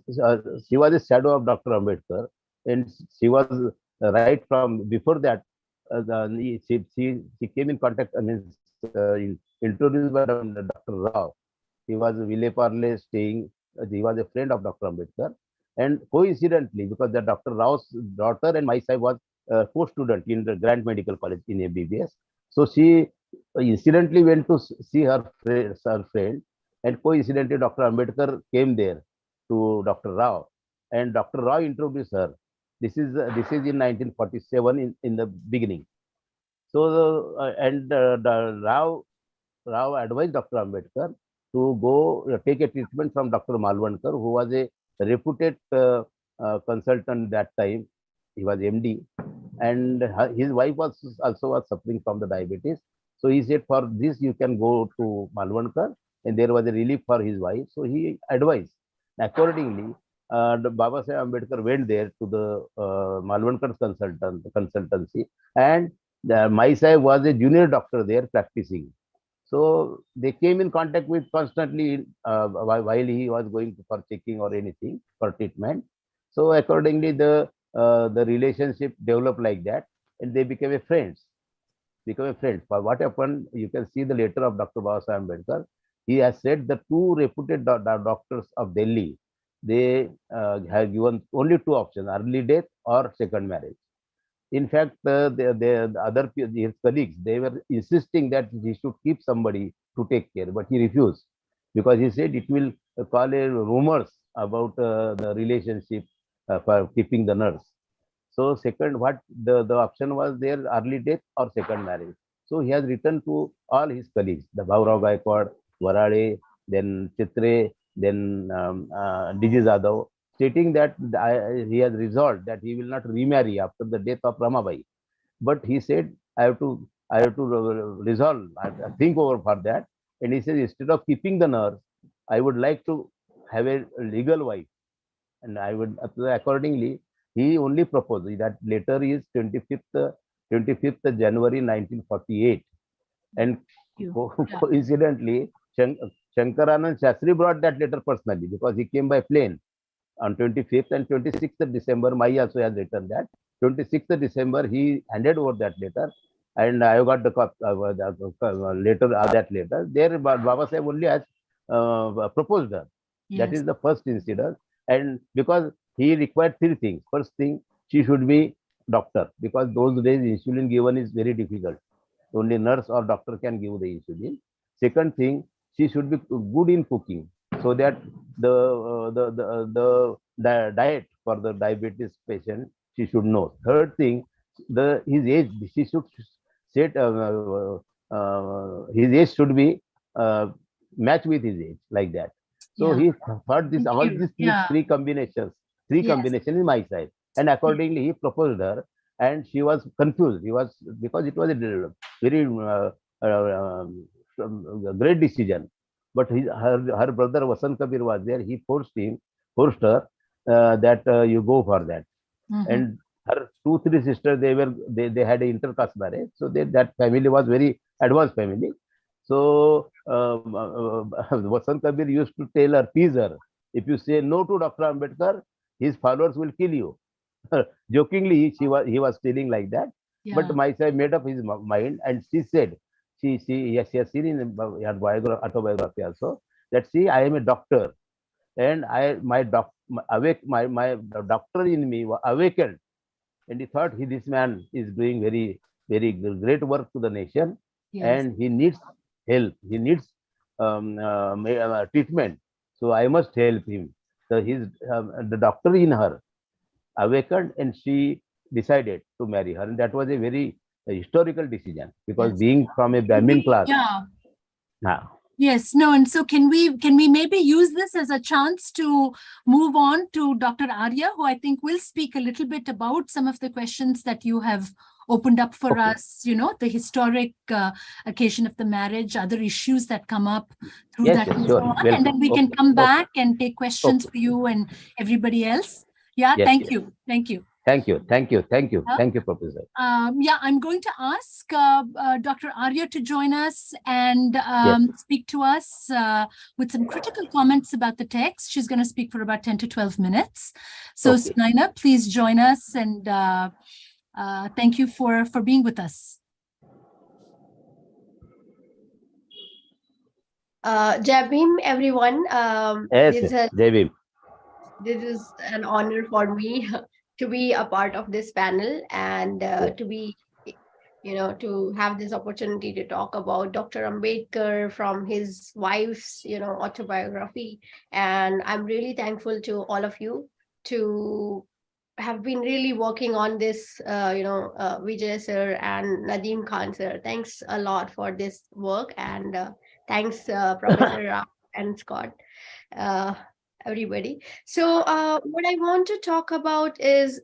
she was a shadow of Dr. Ambedkar, and she was right from before that. She came in contact, introduced by Dr. Rao. He was Ville Parle staying. He was a friend of Dr. Ambedkar, and coincidentally, because the Dr. Rao's daughter and myself was co-student in the Grant Medical College in MBBS, so she incidentally went to see her friend, and coincidentally, Dr. Ambedkar came there to Dr. Rao, and Dr. Rao introduced her. This is in 1947 in the beginning. So the Rao advised Dr. Ambedkar to go take a treatment from Dr. Malvankar, who was a reputed consultant that time. He was MD, and his wife was also suffering from the diabetes. So he said, for this you can go to Malvankar, and there was a relief for his wife. So he advised. Accordingly, the Babasaheb Ambedkar went there to the Malvankar's consultancy, and Mai Sahib was a junior doctor there practicing. So they came in contact with constantly while he was going for checking or anything for treatment. So accordingly, the relationship developed like that, and they became a friends. But what happened? You can see the letter of Dr. Babasaheb Ambedkar. He has said the two reputed doctors of Delhi, they have given only two options: early death or second marriage. In fact, the other his colleagues, they were insisting that he should keep somebody to take care, but he refused because he said it will call a rumors about the relationship for keeping the nurse. So second, what the option was there, early death or second marriage. So he has written to all his colleagues, the Bhaurao Gaikwad, Varade, then Chitre, then Diji Jadhav, stating that he has resolved that he will not remarry after the death of Ramabai. But he said, I have to resolve, I think over for that. And he says, instead of keeping the nurse, I would like to have a legal wife. And I would, accordingly, he only proposed that letter is 25th 25th January 1948. And coincidentally, Shankaranand Shastri brought that letter personally because he came by plane on 25th and 26th of December. Mai also has written that. 26th of December, he handed over that letter. And I got the letter, that letter. There, Babasaheb only has proposed her. Yes. That is the first incident. And because he required three things. First thing, she should be doctor, because those days insulin given is very difficult. Only nurse or doctor can give the insulin. Second thing, she should be good in cooking, so that the diet for the diabetes patient she should know. Third thing, his age, she should set his age should be match with his age, like that. So he thought this, all these three combinations in my side, and accordingly he proposed her, and she was confused. He was, because it was a very great decision. But her brother Vasant Kabir was there. He forced her that you go for that. And her 2-3 sisters, they had an intercaste marriage, so that family was very advanced family. So Vasant Kabir used to tell her, tease her, if you say no to Dr. Ambedkar, his followers will kill you. Jokingly, he was telling like that. But Maisai made up his mind, and she said, she has seen in her autobiography also, that see, I am a doctor, and my doctor in me was awakened, and he thought, this man is doing very, very great work to the nation, and he needs help, he needs treatment, so I must help him. So the doctor in her awakened, and she decided to marry her, and that was a very historical decision, because being from a Brahmin class. Yes, no, and so can we maybe use this as a chance to move on to Dr. Arya, who I think will speak a little bit about some of the questions that you have opened up for us, the historic occasion of the marriage, other issues that come up through that, and so on. And then we can come back and take questions for you and everybody else. Thank you. Thank you, Professor. I'm going to ask Dr. Arya to join us and speak to us with some critical comments about the text. She's going to speak for about 10 to 12 minutes. So Sunaina, please join us, and thank you for being with us. Jai Bhim, everyone. Jai Bhim. This is an honor for me to be a part of this panel, and to be, to have this opportunity to talk about Dr. Ambedkar from his wife's, autobiography. And I'm really thankful to all of you to have been really working on this, Vijay sir and Nadeem Khan sir. Thanks a lot for this work, and thanks Professor Rao and Scott. Everybody. So what I want to talk about is,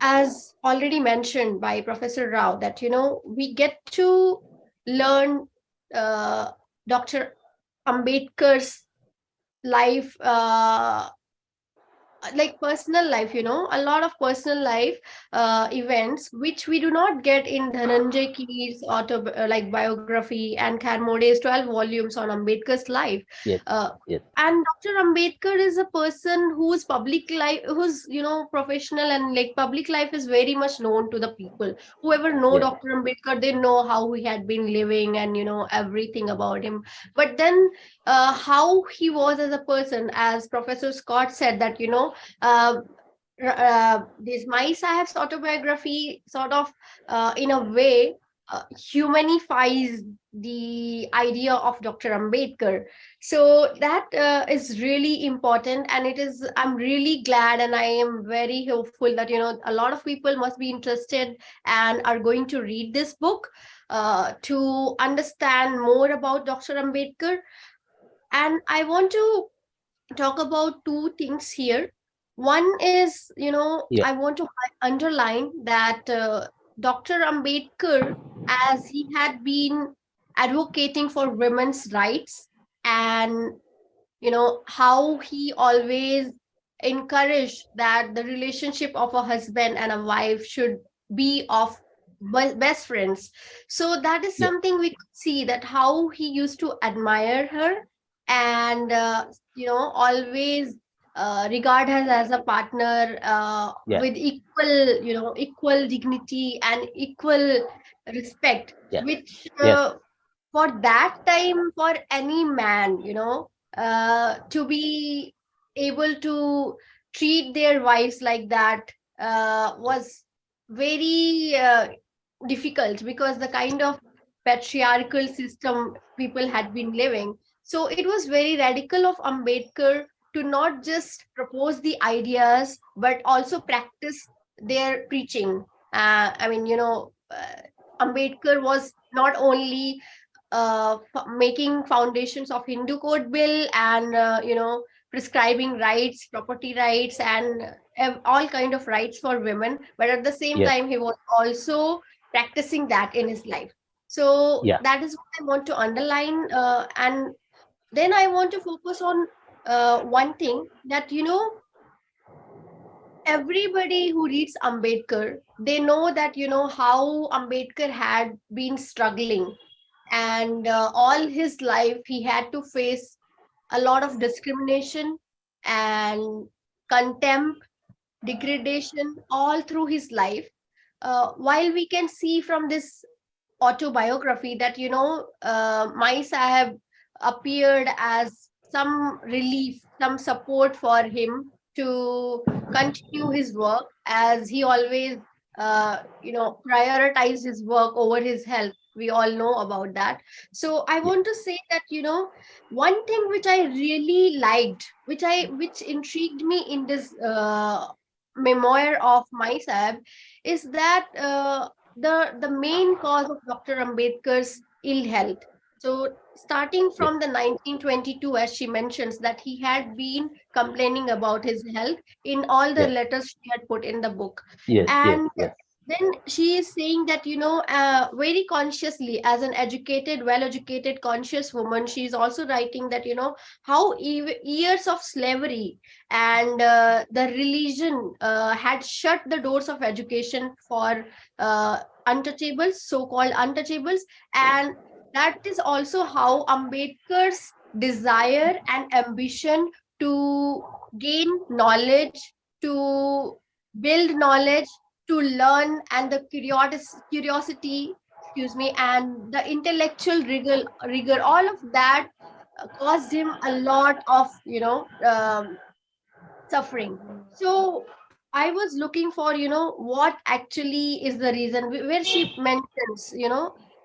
as already mentioned by Professor Rao, that, we get to learn Dr. Ambedkar's life, like personal life, a lot of personal life events, which we do not get in Dhananjay Keer's biography and Kharmode's 12 volumes on Ambedkar's life. And Dr. Ambedkar is a person whose public life, whose, professional and public life is very much known to the people. Whoever know Dr. Ambedkar, they know how he had been living and, everything about him. But then how he was as a person, as Professor Scott said, that, this Mai Saheb's autobiography sort of, in a way, humanifies the idea of Dr. Ambedkar. So that is really important, and I'm really glad, and I am very hopeful that, a lot of people must be interested and are going to read this book to understand more about Dr. Ambedkar. And I want to talk about two things here. One is, I want to underline that Dr. Ambedkar, as he had been advocating for women's rights, and, how he always encouraged that the relationship of a husband and a wife should be of best friends. So that is Yeah. something we could see, that how he used to admire her, and always regard her as a partner, Yeah. with equal dignity and equal respect, Yeah. which Yes. for that time, for any man, to be able to treat their wives like that was very difficult, because the kind of patriarchal system people had been living. So it was very radical of Ambedkar to not just propose the ideas but also practice their preaching. Ambedkar was not only making foundations of Hindu Code Bill, and prescribing rights, property rights, and all kind of rights for women, but at the same Yes. time he was also practicing that in his life. So Yeah. that is what I want to underline, and then I want to focus on one thing, that everybody who reads Ambedkar, they know that how Ambedkar had been struggling, and all his life he had to face a lot of discrimination and contempt, degradation all through his life. While we can see from this autobiography that Mai Sahib appeared as some relief, some support for him to continue his work, as he always prioritized his work over his health. We all know about that. So I Yeah. want to say that one thing which I really liked, which intrigued me in this memoir of Mai Sahib, is that the main cause of Dr. Ambedkar's ill health. So starting Yes. from the 1922, as she mentions, that he had been complaining about his health in all the Yes. letters she had put in the book. Yes. Yes. And Yes. then she is saying that very consciously, as an educated, well educated, conscious woman, she is also writing that how years of slavery and the religion had shut the doors of education for untouchables, so called untouchables. And that is also how Ambedkar's desire and ambition to gain knowledge, to build knowledge, to learn, and the curiosity, excuse me, and the intellectual rigor, all of that caused him a lot of suffering. So I was looking for what actually is the reason, where she mentions,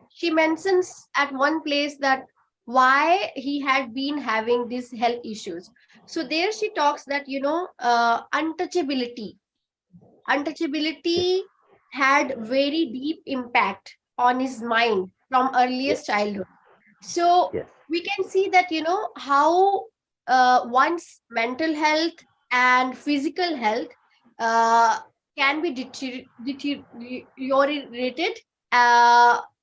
she mentions at one place that why he had been having these health issues. So there she talks that Yes. untouchability had very deep impact on his mind from Yes. earliest childhood. So Yes. we can see that how one's mental health and physical health uh, can be deteriorated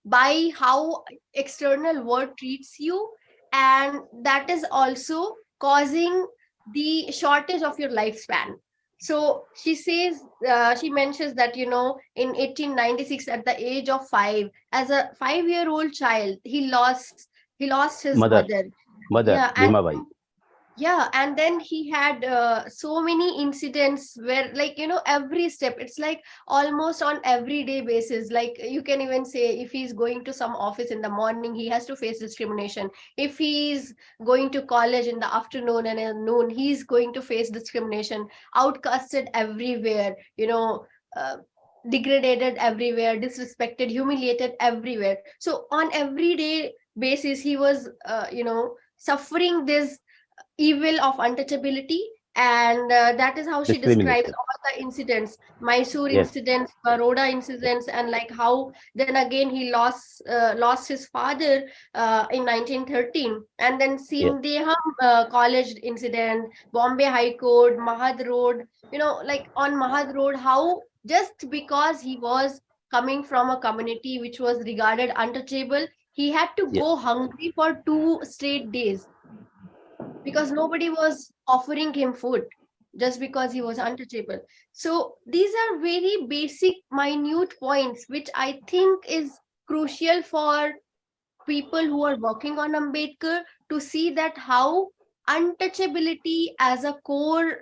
by how external world treats you, and that is also causing the shortage of your lifespan. So she says, she mentions that in 1896, at the age of 5, as a 5-year-old child, he lost his Mother. mother. Mother. Yeah, and Bhima Bai. yeah, and then he had so many incidents where, like, every step, it's like almost on everyday basis. Like, you can even say, if he's going to some office in the morning, he has to face discrimination. If he's going to college in the afternoon and at noon, he's going to face discrimination. Outcasted everywhere, degraded everywhere, disrespected, humiliated everywhere. So on everyday basis, he was suffering this evil of untouchability. And that is how she describes Discrimination. all the incidents, Mysore Yes. incidents, Baroda incidents, and like how then again he lost his father in 1913, and then Yes. Sindham college incident, Bombay High Court, Mahad Road, like on Mahad Road, how just because he was coming from a community which was regarded untouchable, he had to Yes. go hungry for 2 straight days because nobody was offering him food. just because he was untouchable. So these are very basic, minute points, which I think is crucial for people who are working on Ambedkar to see that how untouchability as a core,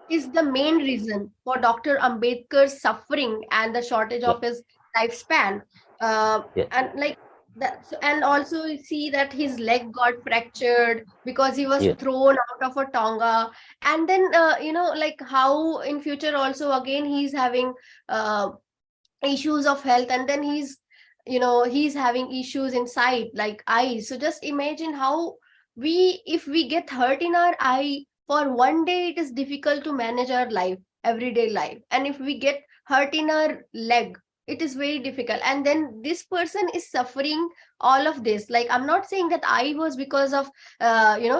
is the main reason for Dr. Ambedkar's suffering and the shortage Yeah. of his lifespan. Uh, Yeah. and like that, and also you see that his leg got fractured because he was Yeah. thrown out of a Tonga. And then, like how in future also again he's having issues of health, and then he's having issues inside like eyes. So just imagine how if we get hurt in our eye for one day, it is difficult to manage our life, everyday life. And if we get hurt in our leg, it is very difficult. And then this person is suffering all of this. Like, I'm not saying that eye was because of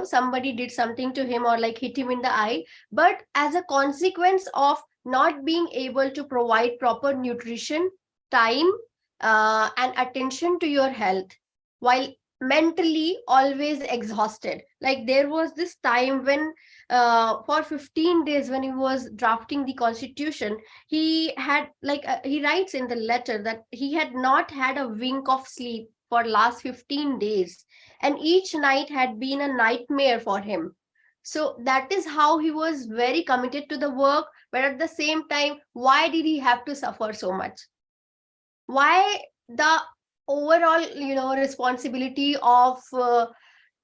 somebody did something to him or like hit him in the eye, but as a consequence of not being able to provide proper nutrition, time, and attention to your health, while mentally always exhausted. Like, there was this time when for 15 days when he was drafting the constitution, he had he writes in the letter that he had not had a wink of sleep for last 15 days, and each night had been a nightmare for him. So that is how he was very committed to the work. But at the same time, why did he have to suffer so much? Why the overall responsibility of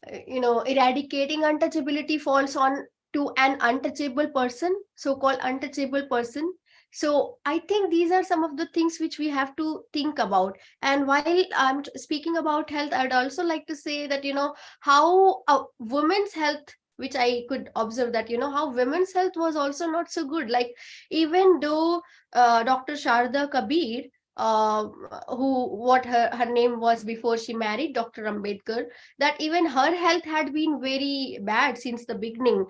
eradicating untouchability falls on to an untouchable person, so-called untouchable person? So I think these are some of the things which we have to think about. And while I'm speaking about health, I'd also like to say that how women's health, which I could observe, that how women's health was also not so good. Like, even though Dr. Sharda Kabir, uh, what her name was before she married Dr. Ambedkar, that even her health had been very bad since the beginning.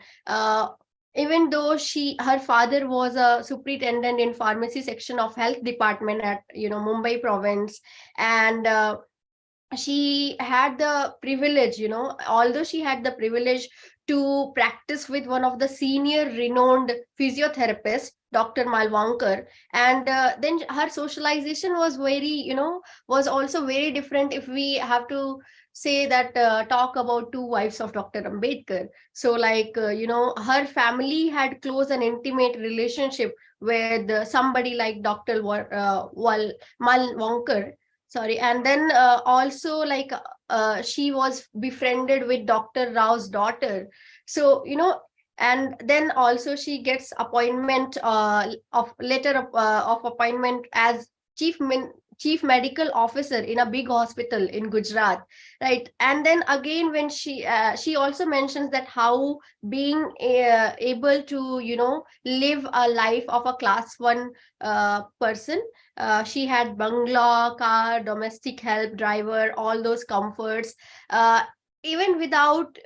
Even though her father was a superintendent in pharmacy section of health department at Mumbai province, and she had the privilege, although she had the privilege to practice with one of the senior renowned physiotherapists, Dr. Malvankar. And then her socialization was was also very different, if we have to say that, talk about two wives of Dr. Ambedkar. So like, her family had close and intimate relationship with somebody like Dr. Malvankar. Sorry. And then also, like, she was befriended with Dr. Rao's daughter. So and then also she gets appointment of letter of appointment as chief medical officer in a big hospital in Gujarat, right? And then again, when she also mentions that how being able to live a life of a class 1 person, she had bungalow, car, domestic help, driver, all those comforts, even without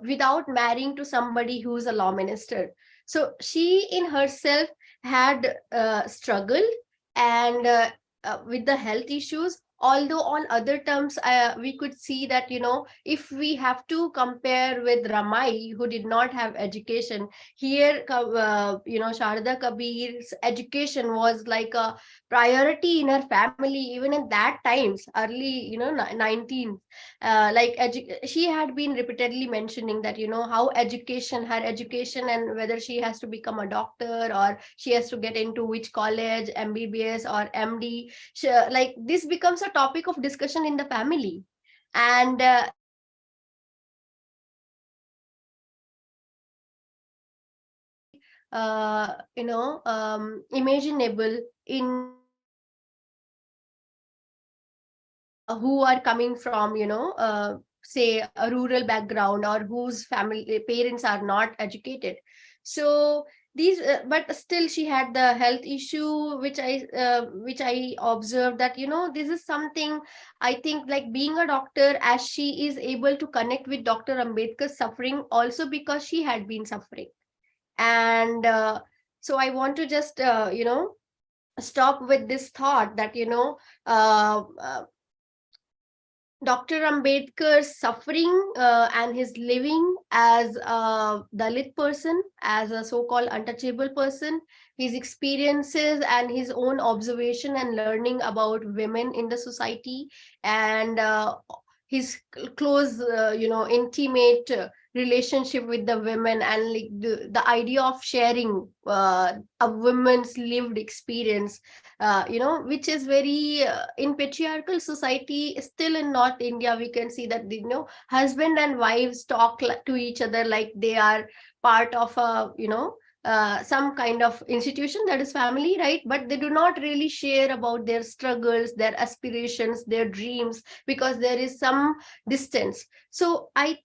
without marrying to somebody who's a law minister. So she in herself had struggled, and with the health issues. Although on other terms, we could see that if we have to compare with Ramai, who did not have education, here Sharda Kabir's education was like a priority in her family, even in that times, early 19. She had been repeatedly mentioning that how her education, and whether she has to become a doctor or she has to get into which college, MBBS or MD. Like, this becomes a topic of discussion in the family. And imaginable in who are coming from say a rural background, or whose family parents are not educated. So these but still she had the health issue, which I observed that this is something, I think, like, being a doctor, as she is able to connect with Dr. Ambedkar's suffering also because she had been suffering. And so I want to just stop with this thought that uh, Dr. Ambedkar's suffering and his living as a Dalit person, as a so-called untouchable person, his experiences and his own observation and learning about women in the society, and his close, intimate relationship with the women, and like the idea of sharing a woman's lived experience, which is very in patriarchal society. Still in North India, we can see that husband and wives talk to each other like they are part of a some kind of institution, that is family, right? But they do not really share about their struggles, their aspirations, their dreams, because there is some distance. So I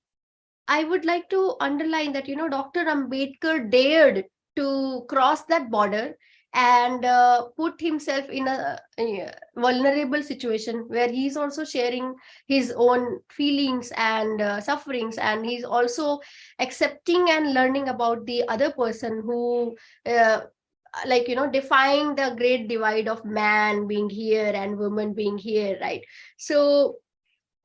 would like to underline that, Dr. Ambedkar dared to cross that border and put himself in a vulnerable situation where he's also sharing his own feelings and sufferings, and he's also accepting and learning about the other person who defying the great divide of man being here and woman being here, right? So,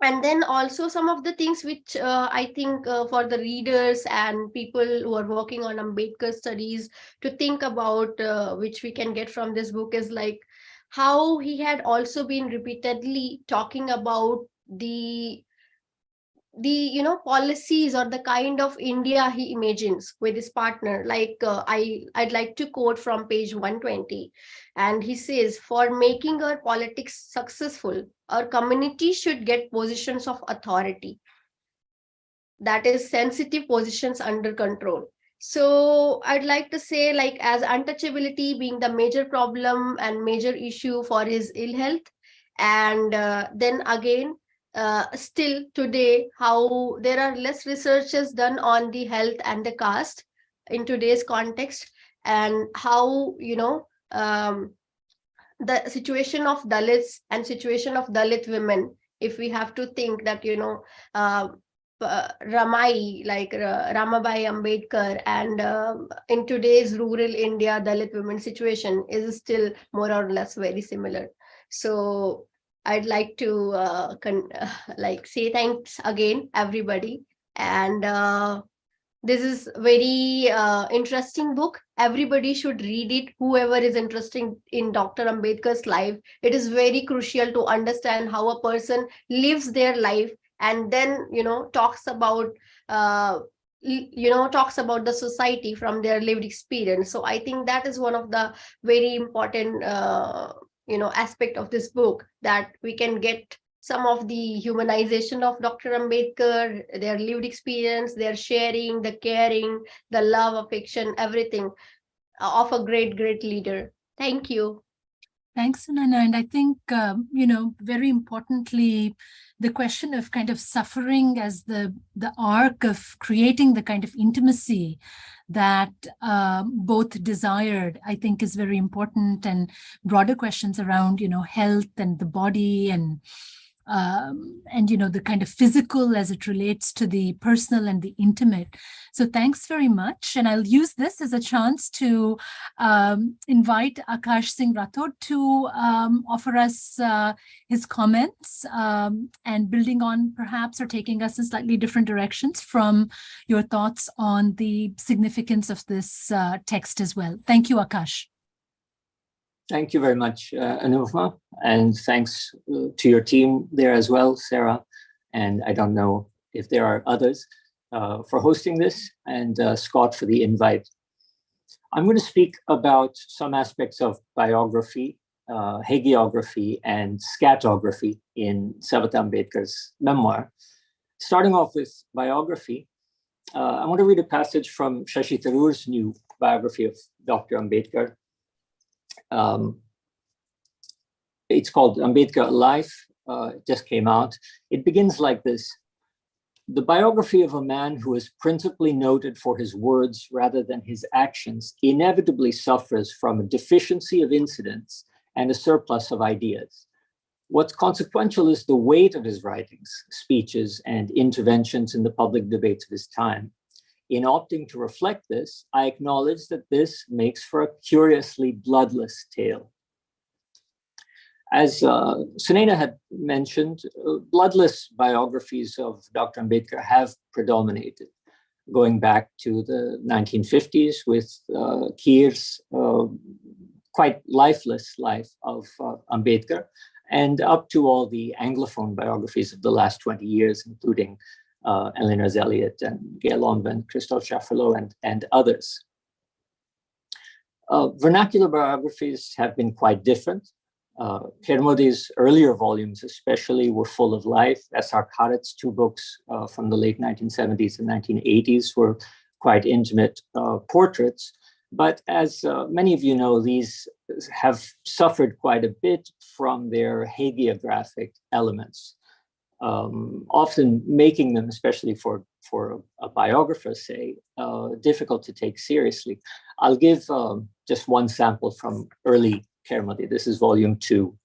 and then also some of the things which I think for the readers and people who are working on Ambedkar studies to think about, which we can get from this book, is like how he had also been repeatedly talking about the policies or the kind of India he imagines with his partner. Like I'd like to quote from page 120, and he says, for making our politics successful, our community should get positions of authority, that is sensitive positions under control. So I'd like to say, like, as untouchability being the major problem and major issue for his ill health, and then again, still today, how there are less researches done on the health and the caste in today's context, and how the situation of Dalits and situation of Dalit women, if we have to think that uh, Ramai, like Ramabai Ambedkar, and in today's rural India, Dalit women situation is still more or less very similar. So I'd like to say thanks again, everybody, and this is very interesting book. Everybody should read it, whoever is interested in Dr. Ambedkar's life. It is very crucial to understand how a person lives their life, and then talks about talks about the society from their lived experience. So I think that is one of the very important aspect of this book, that we can get some of the humanization of Dr. Ambedkar, their lived experience, their sharing, the caring, the love, affection, everything of a great, great leader. Thank you. Thanks, Sunaina. And I think, very importantly, the question of kind of suffering as the arc of creating the kind of intimacy that both desired, I think is very important, and broader questions around, health and the body, and the kind of physical as it relates to the personal and the intimate. So thanks very much. And I'll use this as a chance to invite Aakash Singh Rathore to offer us his comments, and building on perhaps, or taking us in slightly different directions from your thoughts on the significance of this text as well. Thank you, Aakash. Thank you very much, Anupama, and thanks to your team there as well, Sarah, and I don't know if there are others, for hosting this, and Scott for the invite. I'm going to speak about some aspects of biography, hagiography, and scatography in Savita Ambedkar's memoir. Starting off with biography, I want to read a passage from Shashi Tharoor's new biography of Dr. Ambedkar. It's called Ambedkar Alive. It just came out. It begins like this. The biography of a man who is principally noted for his words rather than his actions inevitably suffers from a deficiency of incidents and a surplus of ideas. What's consequential is the weight of his writings, speeches, and interventions in the public debates of his time. In opting to reflect this, I acknowledge that this makes for a curiously bloodless tale. As Sunaina had mentioned, bloodless biographies of Dr. Ambedkar have predominated, going back to the 1950s with Keir's quite lifeless life of Ambedkar, and up to all the Anglophone biographies of the last 20 years, including Eleanor Elliott and Gail Lomben, Christophe Chaffelot, and others. Vernacular biographies have been quite different. Kermodi's earlier volumes especially were full of life. S.R. Kharat's two books from the late 1970s and 1980s were quite intimate portraits. But as many of you know, these have suffered quite a bit from their hagiographic elements, often making them, especially for a biographer, say, difficult to take seriously. I'll give just one sample from early Kermodi. This is volume 2.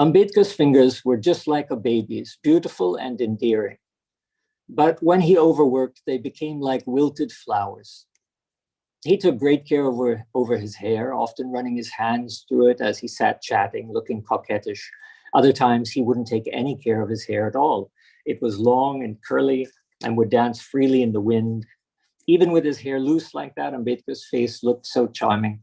Ambedkar's fingers were just like a baby's, beautiful and endearing. But when he overworked, they became like wilted flowers. He took great care over his hair, often running his hands through it as he sat chatting, looking coquettish. Other times, he wouldn't take any care of his hair at all. It was long and curly and would dance freely in the wind. Even with his hair loose like that, Ambedkar's face looked so charming.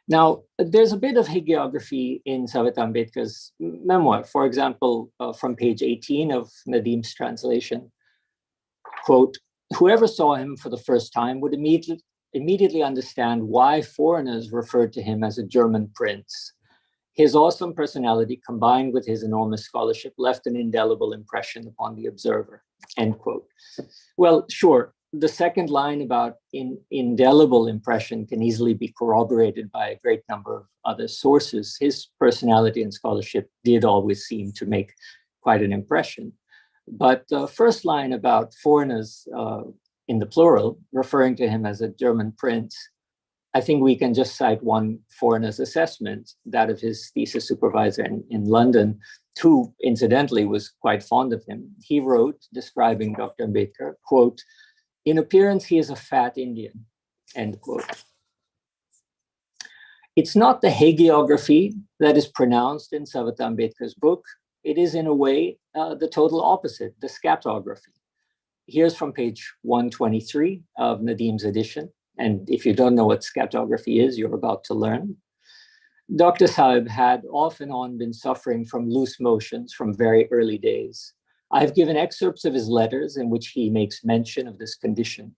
Now, there's a bit of hagiography in Savita Ambedkar's memoir. For example, from page 18 of Nadeem's translation, quote, "Whoever saw him for the first time would immediately understand why foreigners referred to him as a German prince. His awesome personality combined with his enormous scholarship left an indelible impression upon the observer," end quote. Well, sure, the second line about indelible impression can easily be corroborated by a great number of other sources. His personality and scholarship did always seem to make quite an impression. But the first line about foreigners in the plural, referring to him as a German prince, I think we can just cite one foreigner's assessment, that of his thesis supervisor in London, who incidentally was quite fond of him. He wrote, describing Dr. Ambedkar, quote, "In appearance, he is a fat Indian," end quote. It's not the hagiography that is pronounced in Savita Ambedkar's book. It is, in a way, the total opposite, the scatography. Here's from page 123 of Nadeem's edition. And if you don't know what scatography is, you're about to learn. Dr. Saheb had off and on been suffering from loose motions from very early days. I've given excerpts of his letters in which he makes mention of this condition.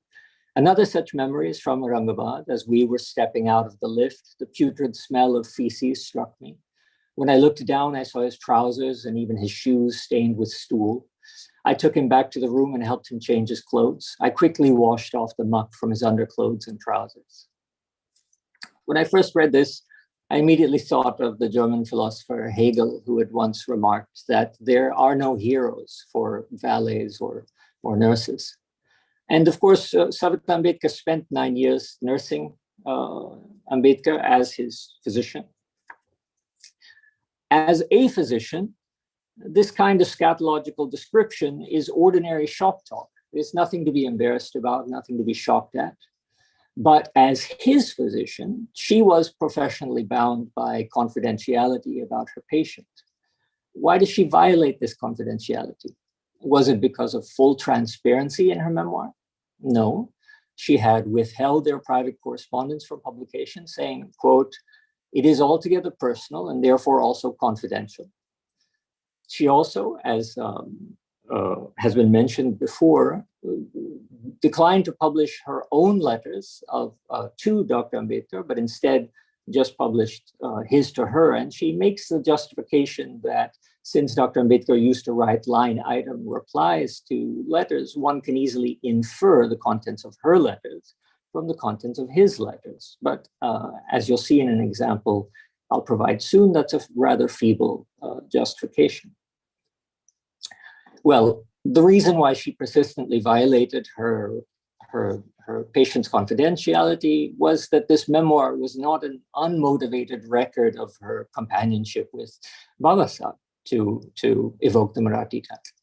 Another such memory is from Aurangabad. As we were stepping out of the lift, the putrid smell of feces struck me. When I looked down, I saw his trousers and even his shoes stained with stool. I took him back to the room and helped him change his clothes. I quickly washed off the muck from his underclothes and trousers. When I first read this, I immediately thought of the German philosopher Hegel, who had once remarked that there are no heroes for valets or nurses. And of course, Savita Ambedkar spent 9 years nursing Ambedkar as his physician. As a physician, this kind of scatological description is ordinary shop talk. There's nothing to be embarrassed about, nothing to be shocked at. But as his physician, she was professionally bound by confidentiality about her patient. Why did she violate this confidentiality? Was it because of full transparency in her memoir? No. She had withheld their private correspondence for publication, saying, quote, "It is altogether personal and therefore also confidential." She also, as has been mentioned before, declined to publish her own letters to Dr. Ambedkar, but instead just published his to her. And she makes the justification that since Dr. Ambedkar used to write line item replies to letters, one can easily infer the contents of her letters from the contents of his letters. But as you'll see in an example I'll provide soon, that's a rather feeble justification. Well, the reason why she persistently violated her patient's confidentiality was that this memoir was not an unmotivated record of her companionship with Babasaheb, to evoke the Marathi title.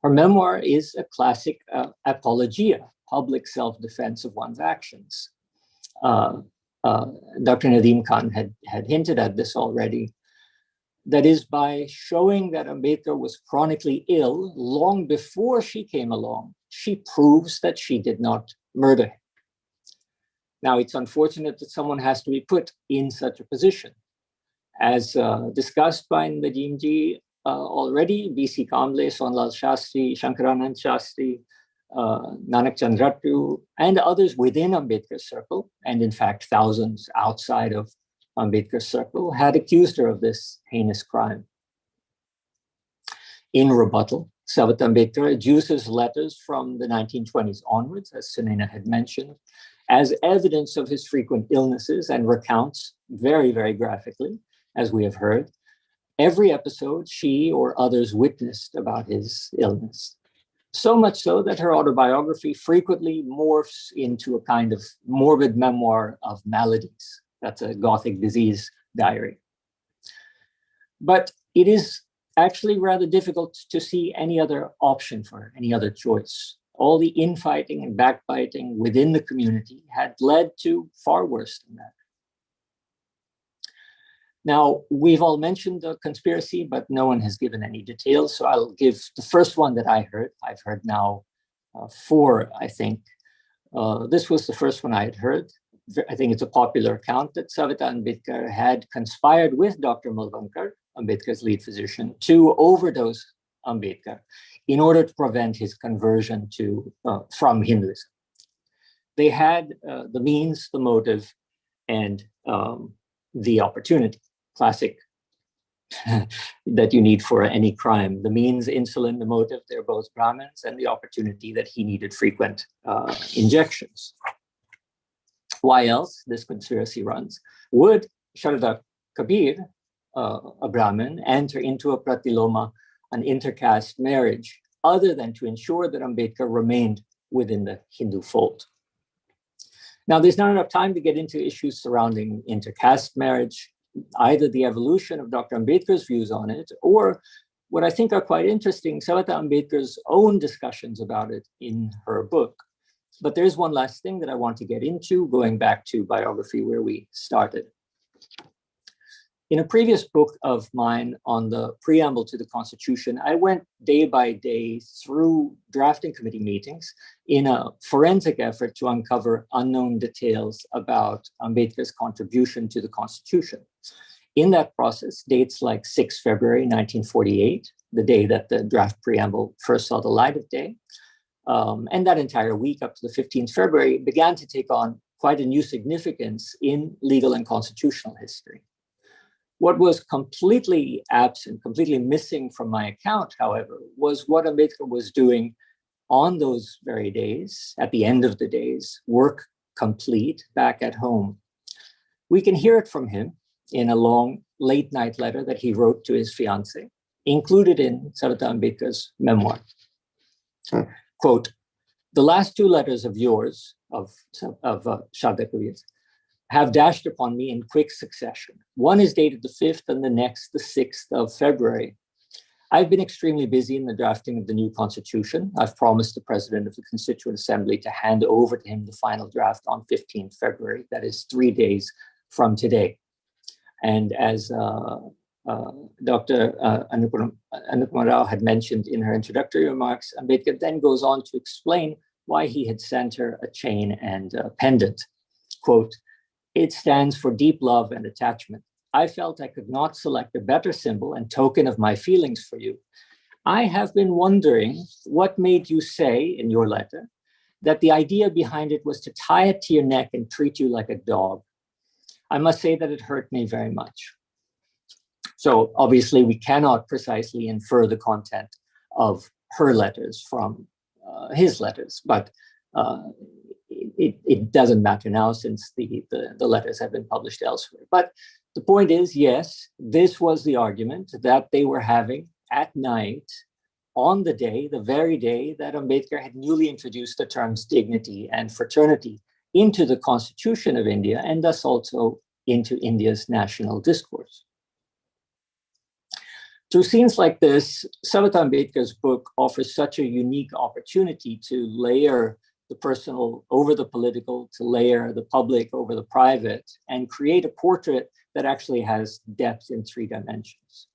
Her memoir is a classic apologia, public self-defense of one's actions. Dr. Nadeem Khan had hinted at this already. That is, by showing that Ambedkar was chronically ill long before she came along, she proves that she did not murder him. Now, it's unfortunate that someone has to be put in such a position. As discussed by Nadeem ji already, B.C. Kamble, Sonlal Shastri, Shankaranand Shastri, Nanak Chandratu, and others within Ambedkar's circle, and in fact, thousands outside of Ambedkar's circle, had accused her of this heinous crime. In rebuttal, Savita Ambedkar adduces letters from the 1920s onwards, as Sunaina had mentioned, as evidence of his frequent illnesses, and recounts very, very graphically, as we have heard, every episode she or others witnessed about his illness. So much so that her autobiography frequently morphs into a kind of morbid memoir of maladies. That's a Gothic disease diary. But it is actually rather difficult to see any other option for her, any other choice. All the infighting and backbiting within the community had led to far worse than that. Now, we've all mentioned the conspiracy, but no one has given any details. So I'll give the first one that I heard. I've heard now 4, I think. This was the first one I had heard. I think it's a popular account that Savita Ambedkar had conspired with Dr. Malvankar, Ambedkar's lead physician, to overdose Ambedkar in order to prevent his conversion from Hinduism. They had the means, the motive, and the opportunity. Classic that you need for any crime. The means, insulin, the motive, they're both Brahmins, and the opportunity that he needed frequent injections. Why else, this conspiracy runs, would Sharda Kabir, a Brahmin, enter into a pratiloma, an intercaste marriage, other than to ensure that Ambedkar remained within the Hindu fold? Now, there's not enough time to get into issues surrounding intercaste marriage, either the evolution of Dr. Ambedkar's views on it, or what I think are quite interesting, Savita Ambedkar's own discussions about it in her book. But there's one last thing that I want to get into, going back to biography where we started. In a previous book of mine on the preamble to the Constitution, I went day by day through drafting committee meetings in a forensic effort to uncover unknown details about Ambedkar's contribution to the Constitution. In that process, dates like 6 February 1948, the day that the draft preamble first saw the light of day, and that entire week up to the 15th February began to take on quite a new significance in legal and constitutional history. What was completely absent, completely missing from my account, however, was what Ambedkar was doing on those very days, at the end of the days, work complete back at home. We can hear it from him in a long late night letter that he wrote to his fiancée, included in Savita Ambedkar's memoir. Quote, "The last 2 letters of yours, of Sharda Kabir's, have dashed upon me in quick succession. One is dated the 5th and the next the 6th of February. I've been extremely busy in the drafting of the new constitution. I've promised the president of the Constituent Assembly to hand over to him the final draft on 15th February. That is 3 days from today." And as Dr. Anupama Rao had mentioned in her introductory remarks, Ambedkar then goes on to explain why he had sent her a chain and a pendant. Quote, "It stands for deep love and attachment. I felt I could not select a better symbol and token of my feelings for you. I have been wondering what made you say in your letter that the idea behind it was to tie it to your neck and treat you like a dog. I must say that it hurt me very much." So obviously we cannot precisely infer the content of her letters from his letters, but it doesn't matter now since the letters have been published elsewhere. But the point is, yes, this was the argument that they were having at night on the day, the very day that Ambedkar had newly introduced the terms dignity and fraternity into the Constitution of India, and thus also into India's national discourse. Through scenes like this, Savita Ambedkar's book offers such a unique opportunity to layer the personal over the political, to layer the public over the private, and create a portrait that actually has depth in 3 dimensions.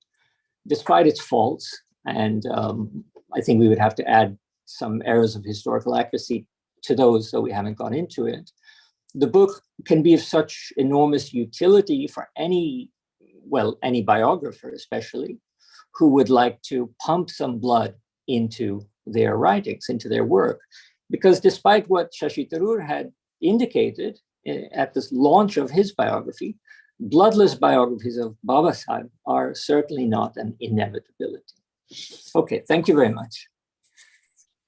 Despite its faults, and I think we would have to add some errors of historical accuracy to those, so we haven't gone into it, the book can be of such enormous utility for any biographer especially, who would like to pump some blood into their writings, into their work. Because despite what Shashi Tharoor had indicated at the launch of his biography, bloodless biographies of Babasaheb are certainly not an inevitability. Okay, thank you very much.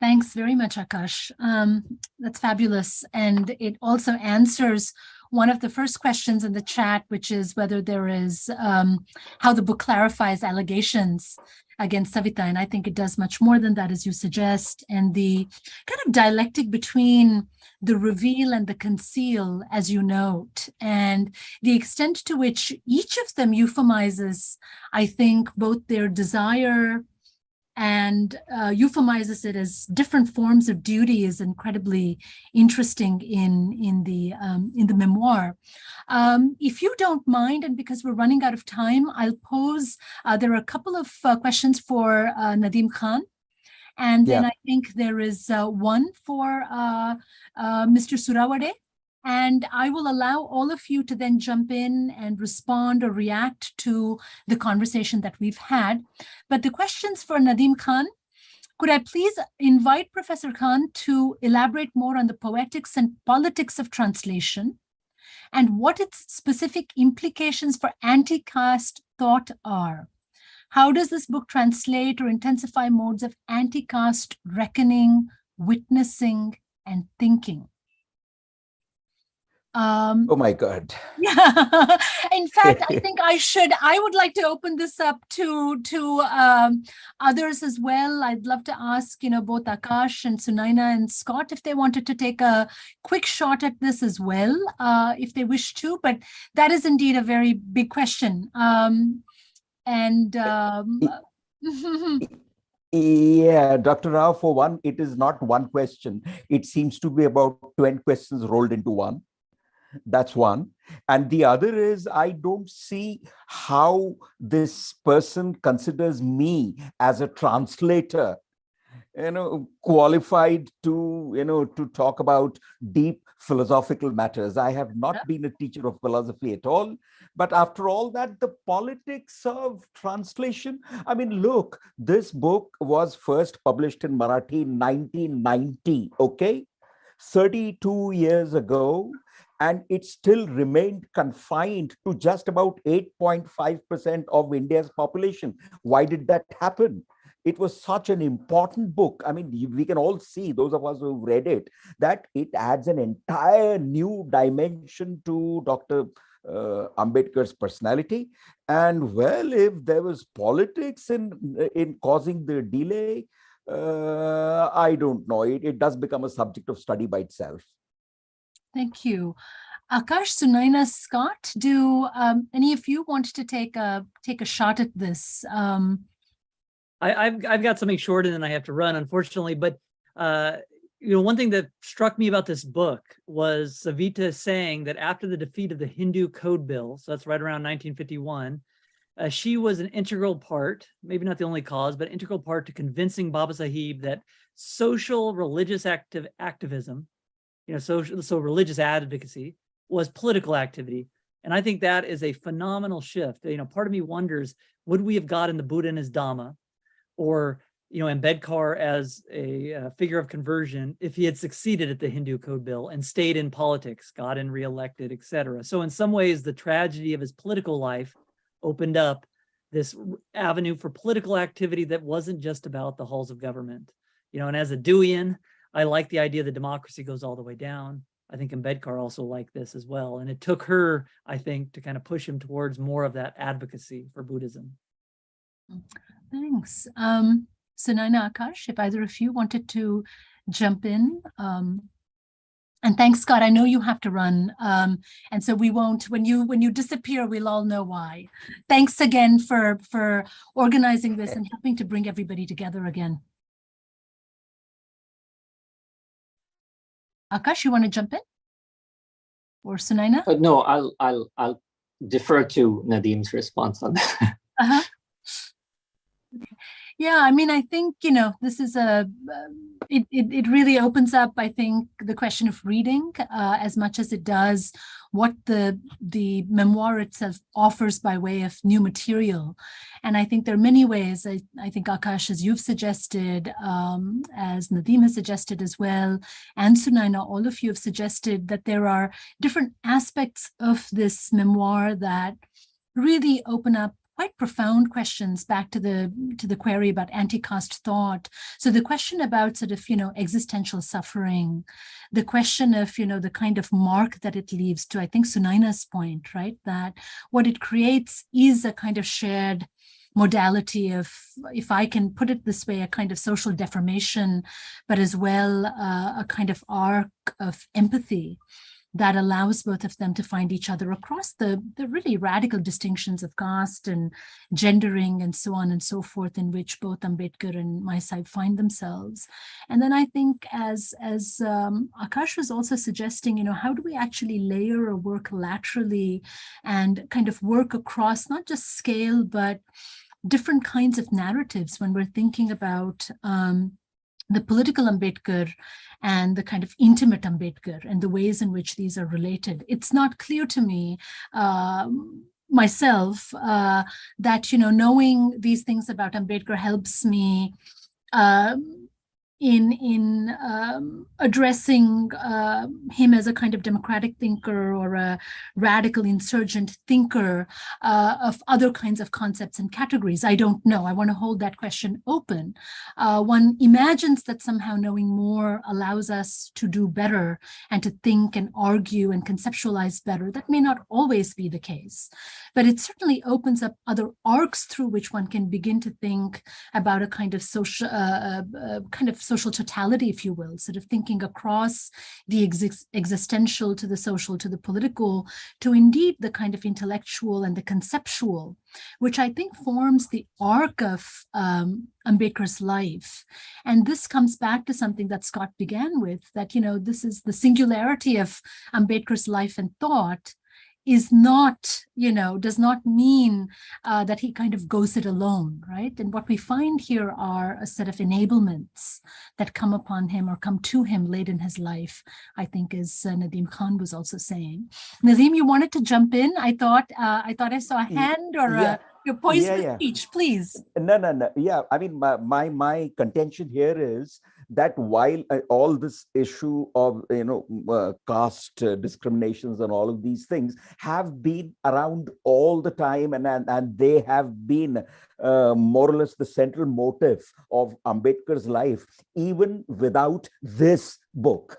Thanks very much, Aakash. That's fabulous. And it also answers one of the first questions in the chat, which is whether there is how the book clarifies allegations against Savita. And I think it does much more than that, as you suggest. And the kind of dialectic between the reveal and the conceal, as you note, and the extent to which each of them euphemizes, I think, both their desire and euphemizes it as different forms of duty is incredibly interesting in the memoir. If you don't mind, and because we're running out of time, I'll pose, there are a couple of questions for Nadeem Khan. And then I think there is one for Mr. Surwade. And I will allow all of you to then jump in and respond or react to the conversation that we've had. But the questions for Nadeem Khan, could I please invite Professor Khan to elaborate more on the poetics and politics of translation and what its specific implications for anti-caste thought are? How does this book translate or intensify modes of anti-caste reckoning, witnessing, and thinking? Oh my God. Yeah. In fact, I think I would like to open this up to others as well. I'd love to ask, both Aakash and Sunaina and Scott if they wanted to take a quick shot at this as well, if they wish to, but that is indeed a very big question. Yeah, Dr. Rao, for one, it is not one question. It seems to be about 20 questions rolled into one. That's one. And the other is, I don't see how this person considers me as a translator, qualified to talk about deep philosophical matters. I have not been a teacher of philosophy at all. But after all that, the politics of translation, I mean, look, this book was first published in Marathi in 1990, okay? 32 years ago. And it still remained confined to just about 8.5% of India's population. Why did that happen? It was such an important book. I mean, we can all see, those of us who've read it, that it adds an entire new dimension to Dr. Ambedkar's personality. And well, if there was politics in causing the delay, I don't know. It does become a subject of study by itself. Thank you. Aakash, Sunaina, Scott, do any of you want to take a shot at this? I've got something short and then I have to run, unfortunately. But one thing that struck me about this book was Savita saying that after the defeat of the Hindu Code Bill, so that's right around 1951, she was an integral part, maybe not the only cause, but integral part to convincing Babasaheb that social religious activism, so religious advocacy was political activity. And I think that is a phenomenal shift. Part of me wonders, would we have gotten the Buddha and his Dhamma, or Ambedkar as a figure of conversion if he had succeeded at the Hindu Code Bill and stayed in politics, gotten reelected, etc. So in some ways, the tragedy of his political life opened up this avenue for political activity that wasn't just about the halls of government. And as a Deweyan, I like the idea that democracy goes all the way down. I think Ambedkar also liked this as well. And it took her, I think, to kind of push him towards more of that advocacy for Buddhism. Thanks. Sunaina, Aakash, if either of you wanted to jump in. And thanks, Scott. I know you have to run. And so we won't, when you disappear, we'll all know why. Thanks again for organizing this and helping to bring everybody together again. Aakash, you want to jump in? Or Sunaina? No, I'll defer to Nadeem's response on that. Uh-huh. Yeah, I mean, I think, this is it really opens up, I think, the question of reading as much as it does what the memoir itself offers by way of new material. And I think there are many ways, I think, Aakash, as you've suggested, as Nadeem has suggested as well, and Sunaina, all of you have suggested that there are different aspects of this memoir that really open up quite profound questions back to the query about anti-caste thought. So the question about sort of, existential suffering, the question of, the kind of mark that it leaves, to, I think, Sunaina's point, right? That what it creates is a kind of shared modality of, if I can put it this way, a kind of social deformation, but as well a kind of arc of empathy that allows both of them to find each other across the really radical distinctions of caste and gendering and so on and so forth, in which both Ambedkar and Babasaheb find themselves. And then I think, as Aakash was also suggesting, how do we actually layer or work laterally and kind of work across not just scale, but different kinds of narratives when we're thinking about the political Ambedkar and the kind of intimate Ambedkar and the ways in which these are related. It's not clear to me myself that, knowing these things about Ambedkar helps me in addressing him as a kind of democratic thinker or a radical insurgent thinker of other kinds of concepts and categories. I don't know. I want to hold that question open. One imagines that somehow knowing more allows us to do better and to think and argue and conceptualize better. That may not always be the case, but it certainly opens up other arcs through which one can begin to think about a kind of social totality, if you will, sort of thinking across the existential to the social to the political to indeed the kind of intellectual and the conceptual, which I think forms the arc of Ambedkar's life. And this comes back to something that Scott began with, that, this is the singularity of Ambedkar's life and thought is not, does not mean that he kind of goes it alone, right? And what we find here are a set of enablements that come upon him or come to him late in his life, I think, as Nadeem Khan was also saying. Nadeem, you wanted to jump in? I thought I saw a hand or you're poised for speech, please. No. Yeah, I mean, my contention here is that while all this issue of caste discriminations and all of these things have been around all the time, and they have been more or less the central motive of Ambedkar's life, even without this book.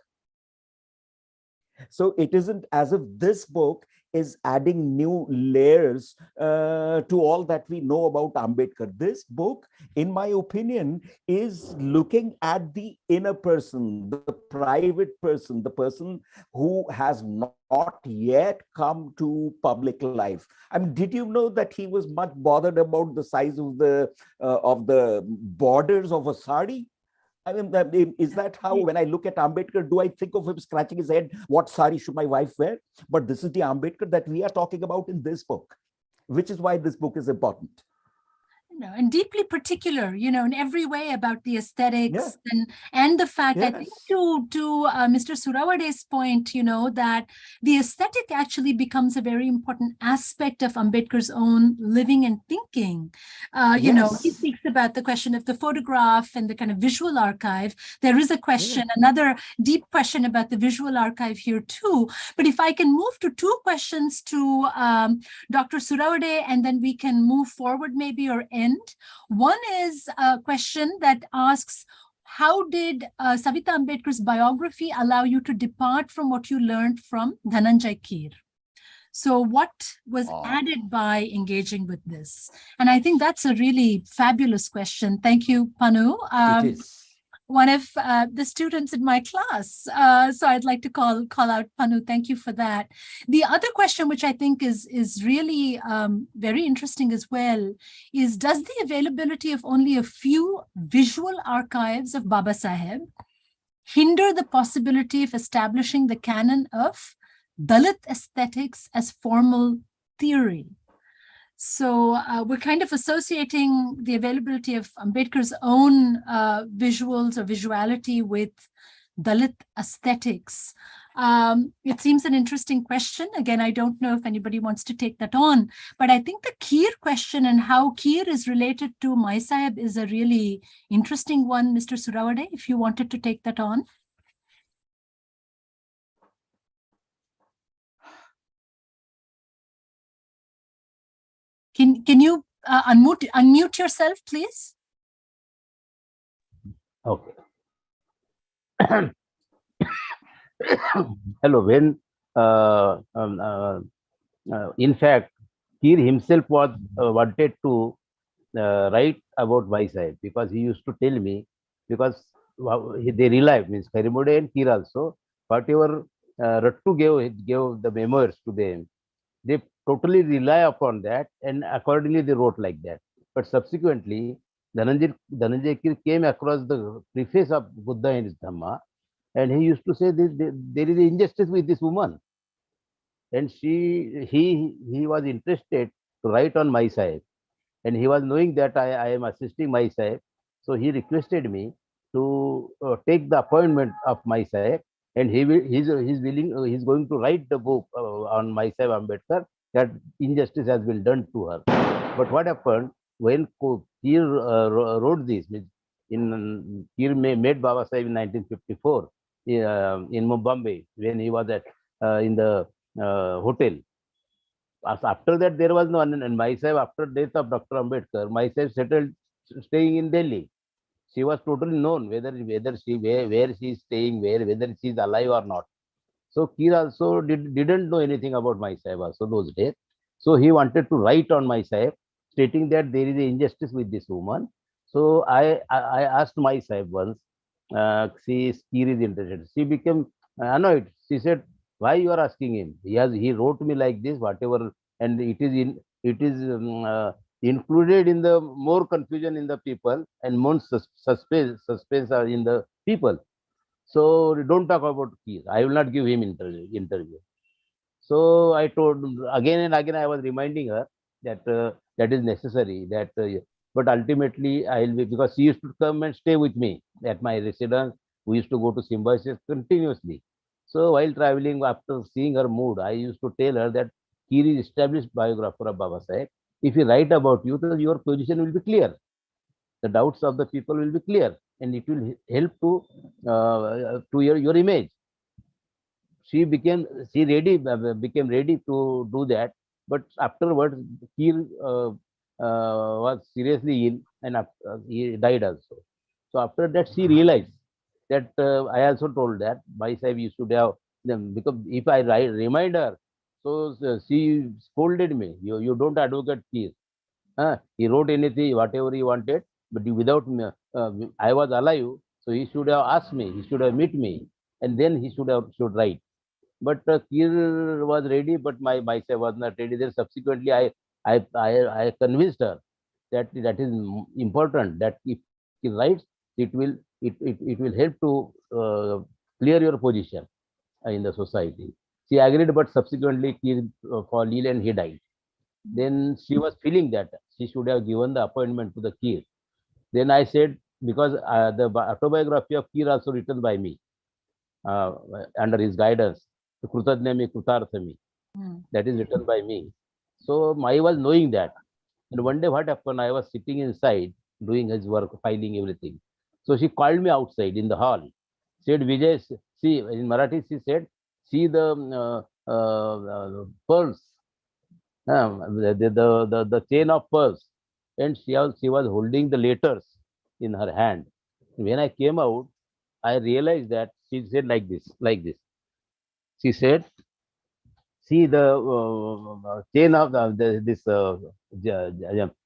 So it isn't as if this book is adding new layers to all that we know about Ambedkar. This book, in my opinion, is looking at the inner person, the private person, the person who has not yet come to public life. I mean, did you know that he was much bothered about the size of the borders of a sari? I mean, is that how, when I look at Ambedkar, do I think of him scratching his head, what sari should my wife wear? But this is the Ambedkar that we are talking about in this book, which is why this book is important. And deeply particular, in every way about the aesthetics and the fact, I think to Mr. Surwade's point, that the aesthetic actually becomes a very important aspect of Ambedkar's own living and thinking. He speaks about the question of the photograph and the kind of visual archive. There is a question, another deep question about the visual archive here too. But if I can move to two questions to Dr. Surwade, and then we can move forward maybe or end. One is a question that asks, how did Savita Ambedkar's biography allow you to depart from what you learned from Dhananjay Keer? So what was added by engaging with this? And I think that's a really fabulous question. Thank you, Panu. It is. One of the students in my class. So I'd like to call out Panu. Thank you for that. The other question, which I think is really very interesting as well, is does the availability of only a few visual archives of Babasaheb hinder the possibility of establishing the canon of Dalit aesthetics as formal theory. So we're kind of associating the availability of Ambedkar's own visuals or visuality with Dalit aesthetics. It seems an interesting question. Again, I don't know if anybody wants to take that on, but I think the Kir question and how Kir is related to Mai Sahib is a really interesting one, Mr. Surwade, if you wanted to take that on. Can you unmute yourself, please? Okay. Hello. When in fact, Kir himself was wanted to write about Bhai Sahib, because he used to tell me, because they rely, means Karimode and Kir also, whatever Rattu gave the memoirs to them, they totally rely upon that, and accordingly they wrote like that. But subsequently, Dhananjay Kir came across the preface of Buddha and his Dhamma, and he used to say this, there is injustice with this woman, and he was interested to write on Mai Sahib, and he was knowing that I am assisting Mai Sahib, so he requested me to take the appointment of Mai Sahib, and he's going to write the book on Mai Sahib Ambedkar, that injustice has been done to her. But what happened when Kir wrote this? Kir met Babasaheb in 1954 in Bombay, when he was at in the hotel. After that, there was no, and Mai Sahib, after death of Dr. Ambedkar, Mai Sahib settled staying in Delhi. She was totally known whether she where she is staying, whether she is alive or not. So Kir also didn't know anything about Mai Sahib also those days. So he wanted to write on Mai Sahib, stating that there is an injustice with this woman. So I asked Mai Sahib once, Kir is interested. She became annoyed. She said, "Why you are asking him? He wrote me like this, whatever, and it is included in the more confusion in the people and more suspense are in the people. So don't talk about Kir. I will not give him interview." So I told again and again, I was reminding her that that is necessary. But ultimately I will be, because she used to come and stay with me at my residence. We used to go to Symbiosis continuously. So while traveling, after seeing her mood, I used to tell her that Kir is established biographer of Babasaheb. If he write about you, then your position will be clear. The doubts of the people will be clear, and it will help to your image. She became ready to do that, but afterwards Kir was seriously ill, and he died also. So after that, she realized that I also told that Bhai Sahib used to have them, because if I remind her, so she scolded me. You don't advocate Kir. He wrote anything, whatever he wanted, but without me, I was alive, so he should have asked me. He should have met me, and then he should write. But Kir was ready, but my Sahib was not ready. Then subsequently, I convinced her that is important. That if he writes, it will help to clear your position in the society. She agreed, but subsequently Kir fell ill and he died. Then she was feeling that she should have given the appointment to the Kir. Then I said, because the autobiography of Kir also written by me under his guidance, Krutadnyami Krutarthami, that is written by me. So I was knowing that. And one day what happened, I was sitting inside doing his work, filing everything. So she called me outside in the hall, said, "Vijay, see," in Marathi she said, "see the pearls, the chain of pearls." And she was holding the letters in her hand. When I came out, I realized that she said like this. She said, "See the chain of this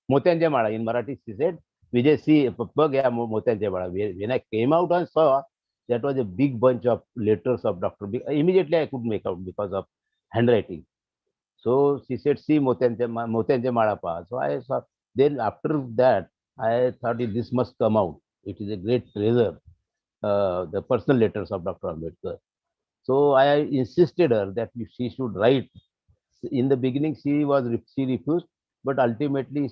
Motyanja Mala." In Marathi, she said, "Vijay, see, Motyanja Mala." When I came out and saw, that was a big bunch of letters of Dr. B. Immediately I could make out because of handwriting. So she said, "See, Motyanja Mala pa." So I saw. Then after that, I thought this must come out. It is a great treasure. the personal letters of Dr. Ambedkar. So I insisted her that she should write. In the beginning, she refused, but ultimately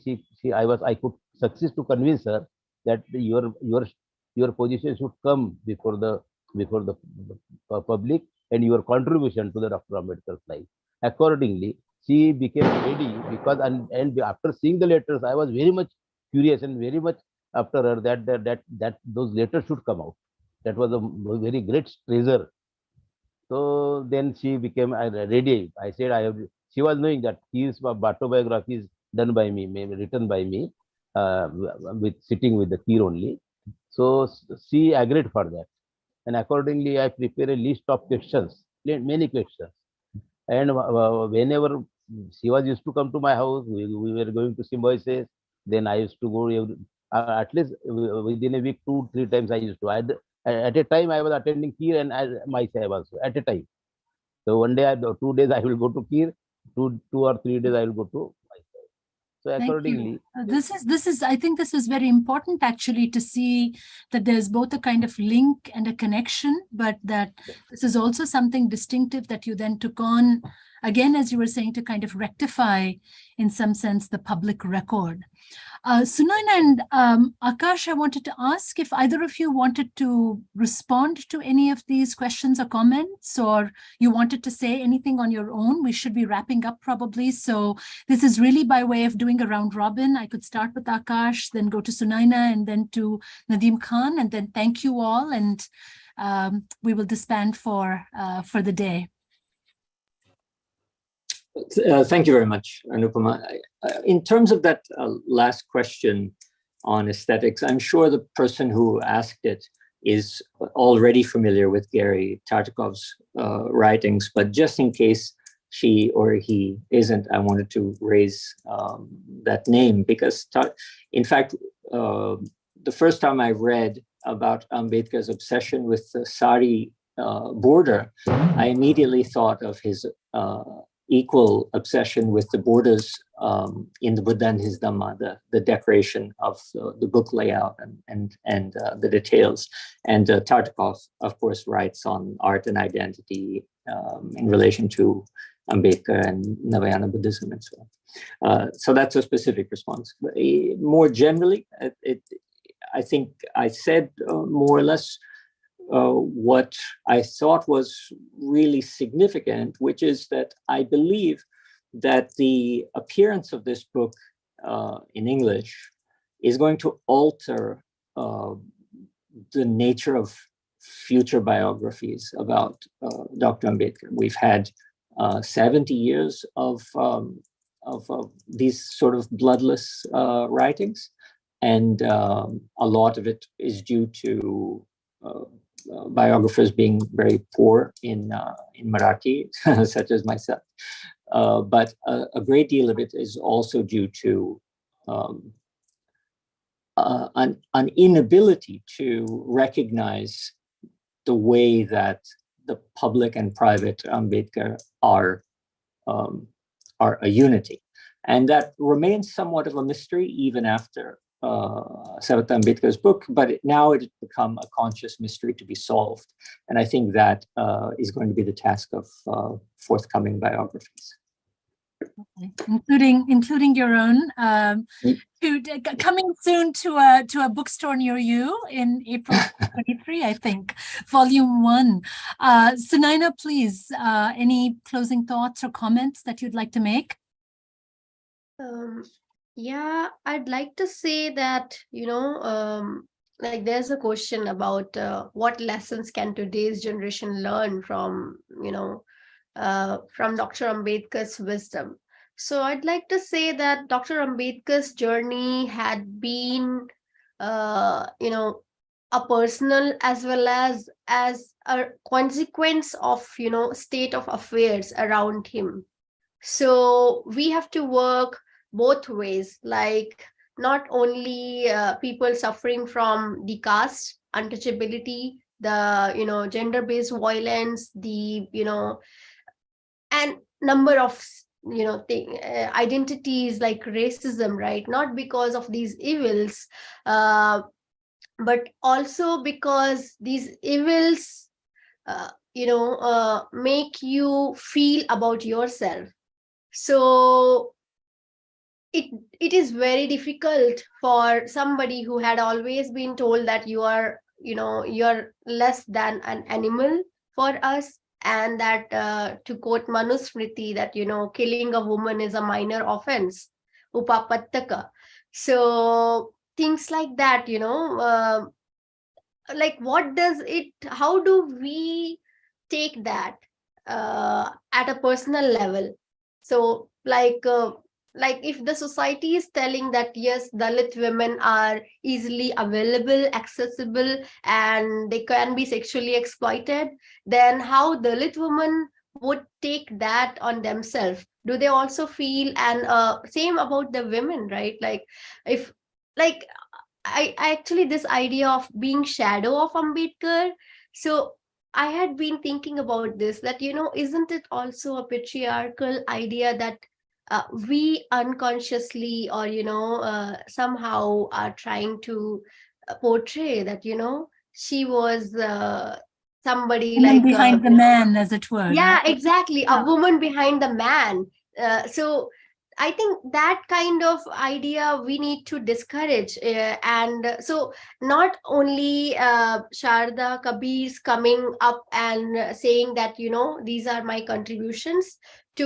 I could succeed to convince her that your position should come before the public, and your contribution to the Dr. Ambedkar's life. Accordingly, she became ready, because and after seeing the letters, I was very much curious and very much after her that those letters should come out. That was a very great treasure. So then she became ready. I said she was knowing that his autobiography is done by me, written by me, with sitting with the Kir only. So she agreed for that. And accordingly, I prepared a list of questions, many questions. And whenever she was used to come to my house, we were going to symbiosis. Then I used to go at least within a week, 2-3 times I used to. At a time, I was attending Kir and myself also, at a time. So one day, 2 days, I will go to Kir, 2 or 3 days, I will go to myself. So accordingly, this is I think this is very important actually, to see that there's both a kind of link and a connection, but that this is also something distinctive that you then took on, again, as you were saying, to kind of rectify, in some sense, the public record. Sunaina and Aakash, I wanted to ask if either of you wanted to respond to any of these questions or comments, or you wanted to say anything on your own. We should be wrapping up probably. So this is really by way of doing a round robin. I could start with Aakash, then go to Sunaina, and then to Nadeem Khan, and then thank you all. And we will disband for the day. Thank you very much, Anupama. In terms of that last question on aesthetics, I'm sure the person who asked it is already familiar with Gary Tartakov's writings, but just in case she or he isn't, I wanted to raise that name because, in fact, the first time I read about Ambedkar's obsession with the sari border, I immediately thought of his equal obsession with the borders in the Buddha and his Dhamma, the decoration of the book layout and the details. And Tartakov, of course, writes on art and identity in relation to Ambedkar and Navayana Buddhism and so on. So that's a specific response. But more generally, I think I said more or less what I thought was really significant, which is that I believe that the appearance of this book in English is going to alter the nature of future biographies about Dr. Ambedkar. We've had 70 years of these sort of bloodless writings, and a lot of it is due to biographers being very poor in Marathi, such as myself. But a great deal of it is also due to an inability to recognize the way that the public and private Ambedkar are a unity. And that remains somewhat of a mystery even after Savita Ambedkar's book, but now it has become a conscious mystery to be solved. And I think that is going to be the task of forthcoming biographies. Okay. Including your own, coming soon to a bookstore near you in April 23, I think, Volume 1. Sunaina, please, any closing thoughts or comments that you'd like to make? Yeah, I'd like to say that, like there's a question about what lessons can today's generation learn from Dr. Ambedkar's wisdom. So I'd like to say that Dr. Ambedkar's journey had been, a personal as well as a consequence of, state of affairs around him. So we have to work both ways, like not only people suffering from the caste untouchability, the gender-based violence, the and number of identities like racism, right? Not because of these evils, but also because these evils, make you feel about yourself. So it is very difficult for somebody who had always been told that you're less than an animal for us, and that to quote Manusmriti, that killing a woman is a minor offense, upapattaka. So things like that, like what does it, how do we take that at a personal level? So like if the society is telling that yes, Dalit women are easily available, accessible, and they can be sexually exploited, then how Dalit women would take that on themselves? Do they also feel? And same about the women, right? Like if like I actually, this idea of being shadow of Ambedkar. So I had been thinking about this, that, isn't it also a patriarchal idea that we unconsciously, or, somehow are trying to portray that, she was somebody Woman like, behind the man, as it were, yeah, right? exactly. A Yeah. woman behind the man. So I think that kind of idea we need to discourage. And so not only Sharda Kabir's coming up and saying that, these are my contributions to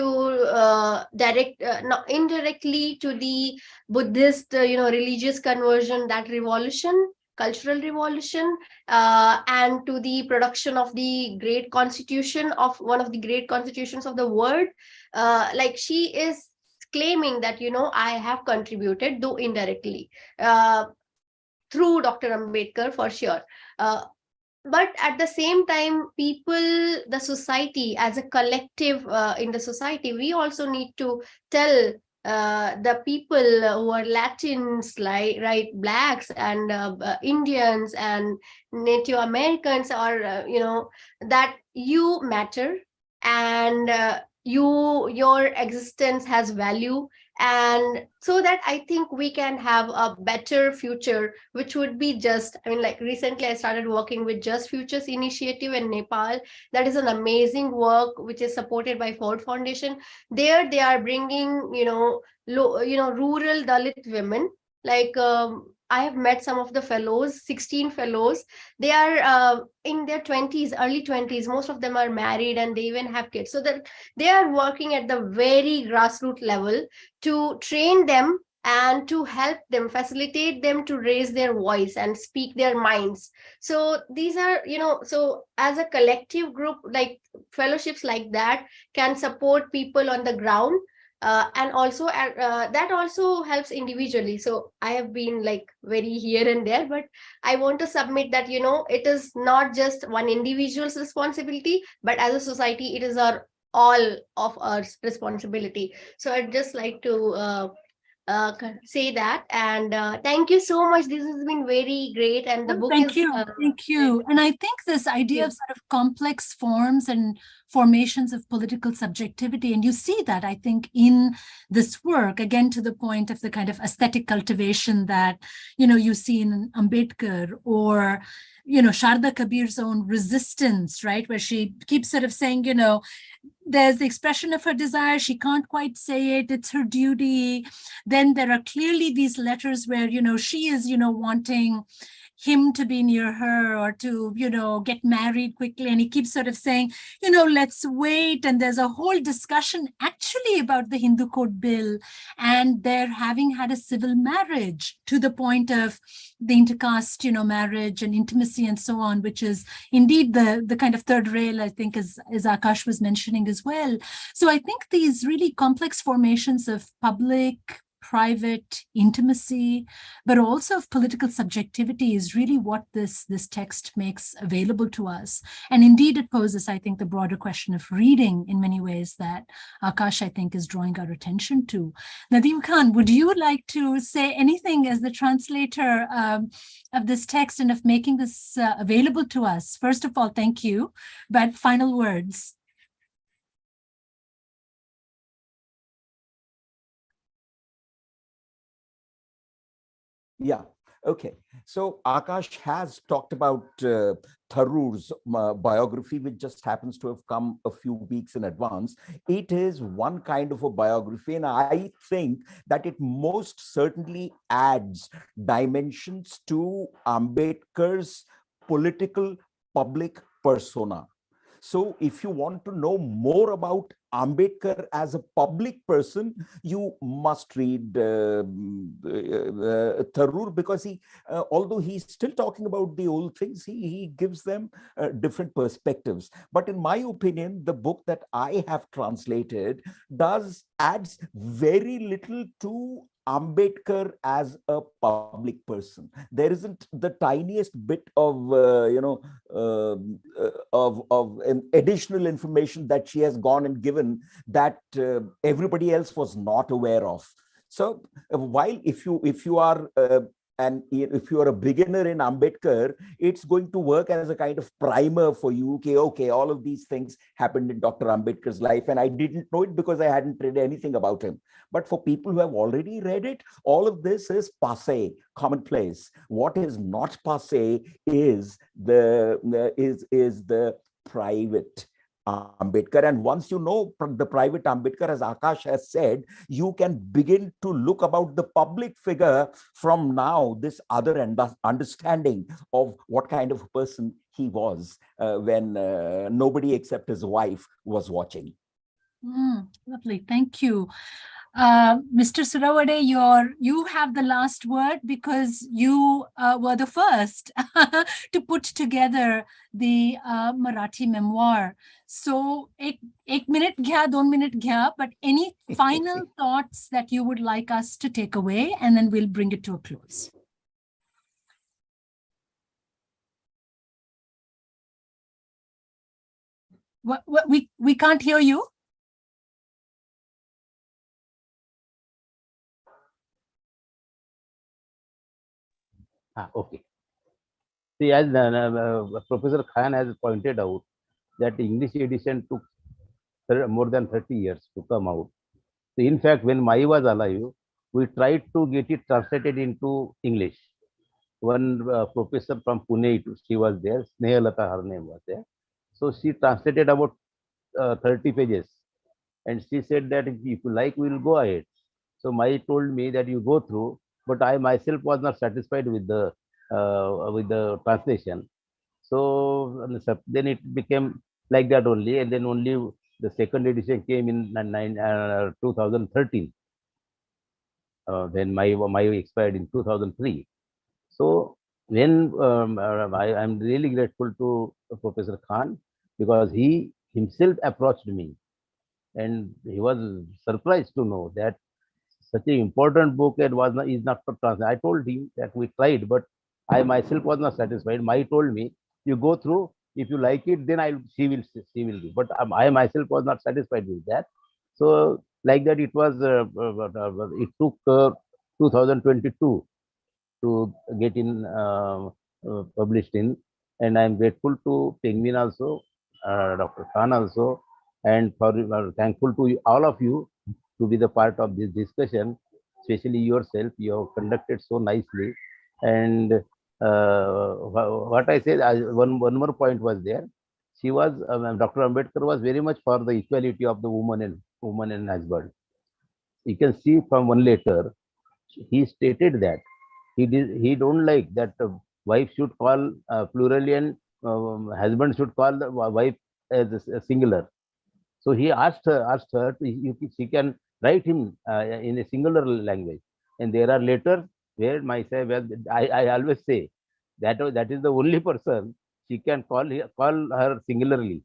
indirectly to the Buddhist, religious conversion, that revolution, cultural revolution, and to the production of the great constitution, of one of the great constitutions of the world. Like she is claiming that, I have contributed, though indirectly, through Dr. Ambedkar, for sure. But at the same time, people, the society, as a collective, in the society, we also need to tell the people who are Latins, like, right, blacks and Indians and Native Americans, or that you matter, and your existence has value. And so that I think we can have a better future, which would be just, I mean, like recently I started working with Just Futures initiative in Nepal. That is an amazing work which is supported by Ford Foundation. There they are bringing, rural Dalit women. Like I have met some of the fellows, 16 fellows. They are in their 20s, early 20s. Most of them are married and they even have kids. So that they are working at the very grassroots level to train them and to help them, facilitate them to raise their voice and speak their minds. So these are, so as a collective group, like fellowships like that can support people on the ground. And also that also helps individually. So I have been like very here and there, but I want to submit that, it is not just one individual's responsibility, but as a society, it is our all of our responsibility. So I'd just like to say that. And thank you so much. This has been very great. And the book Thank is you. Thank you. And I think this idea of sort of complex forms and formations of political subjectivity, and you see that, I think, in this work, again, to the point of the kind of aesthetic cultivation that, you see in Ambedkar, or, Sharda Kabir's own resistance, right, where she keeps sort of saying, there's the expression of her desire. She can't quite say it. It's her duty. Then there are clearly these letters where, she is, wanting him to be near her, or to, get married quickly. And he keeps sort of saying, let's wait. And there's a whole discussion actually about the Hindu Code Bill and their having had a civil marriage, to the point of the intercaste, marriage and intimacy and so on, which is indeed the kind of third rail, I think, as Aakash was mentioning as well. So I think these really complex formations of public, private intimacy, but also of political subjectivity, is really what this text makes available to us. And indeed, it poses, I think, the broader question of reading in many ways that Aakash, I think, is drawing our attention to. Nadeem Khan, would you like to say anything as the translator of this text and of making this available to us? First of all, thank you, but final words. Yeah. Okay, so Akash has talked about Tharoor's biography, which just happens to have come a few weeks in advance. It is one kind of a biography, and I think that it most certainly adds dimensions to Ambedkar's political public persona. So if you want to know more about Ambedkar as a public person, you must read Tharoor, because although he's still talking about the old things, he gives them different perspectives. But in my opinion, the book that I have translated adds very little to Ambedkar as a public person. There isn't the tiniest bit of an additional information that she has gone and given that everybody else was not aware of. So while if you are and if you are a beginner in Ambedkar, it's going to work as a kind of primer for you. Okay, all of these things happened in Dr. Ambedkar's life, and I didn't know it because I hadn't read anything about him. But for people who have already read it, all of this is passé, commonplace. What is not passé is the private Ambedkar. And once you know the private Ambedkar, as Akash has said, you can begin to look about the public figure from now, this other understanding of what kind of a person he was when nobody except his wife was watching. Lovely, thank you. Mr. Surwade, you have the last word, because you were the first to put together the Marathi memoir. So, ek minute gya, 2 minute gya, but any final thoughts that you would like us to take away, and then we'll bring it to a close. We can't hear you. Okay. See, as Professor Khan has pointed out, that the English edition took more than 30 years to come out. So in fact, when Mai was alive, we tried to get it translated into English. One professor from Pune, she was there, Snehalata, her name was there. So she translated about 30 pages. And she said that if you like, we will go ahead. So Mai told me that you go through, but I myself was not satisfied with the translation. So then it became like that only, and then only the second edition came in 2013. Then my expired in 2003. So when I'm really grateful to Professor Khan, because he himself approached me, and he was surprised to know that such an important book is not for translation. I told him that we tried, but I myself was not satisfied. Mai told me, you go through, if you like it, then she will do. But I myself was not satisfied with that. So like that, it took 2022 to get in published in, and I am grateful to Pengmin also, Dr. Khan also, and thankful to all of you to be the part of this discussion, especially yourself. You have conducted so nicely. And what I said, one more point was there. She was, Dr. Ambedkar was very much for the equality of the woman and husband. You can see from one letter, he stated that he don't like that wife should call plural, and husband should call the wife as a singular. So he asked her if she can write him in a singular language. And there are letters where myself, I always say that is the only person she can call her singularly.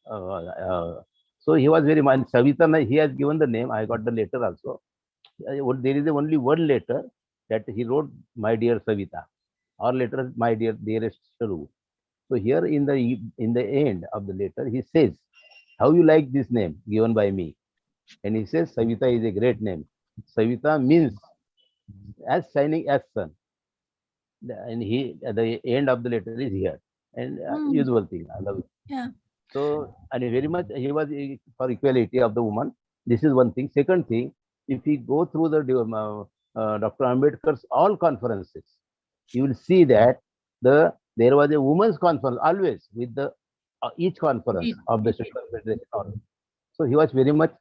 So he was very much. Savita, he has given the name. I got the letter also. There is only one letter that he wrote, my dear Savita, or letter, my dearest Sharu. So here in the end of the letter, he says, how you like this name given by me? And he says, Savita is a great name. Savita means as shining as sun. And at the end of the letter is here. And usual thing, I love it. Yeah. So, and very much, he was for equality of the woman. This is one thing. Second thing, if we go through the Dr. Ambedkar's all conferences, you will see that there was a women's conference always with the each conference of the Social Federation. So he was very much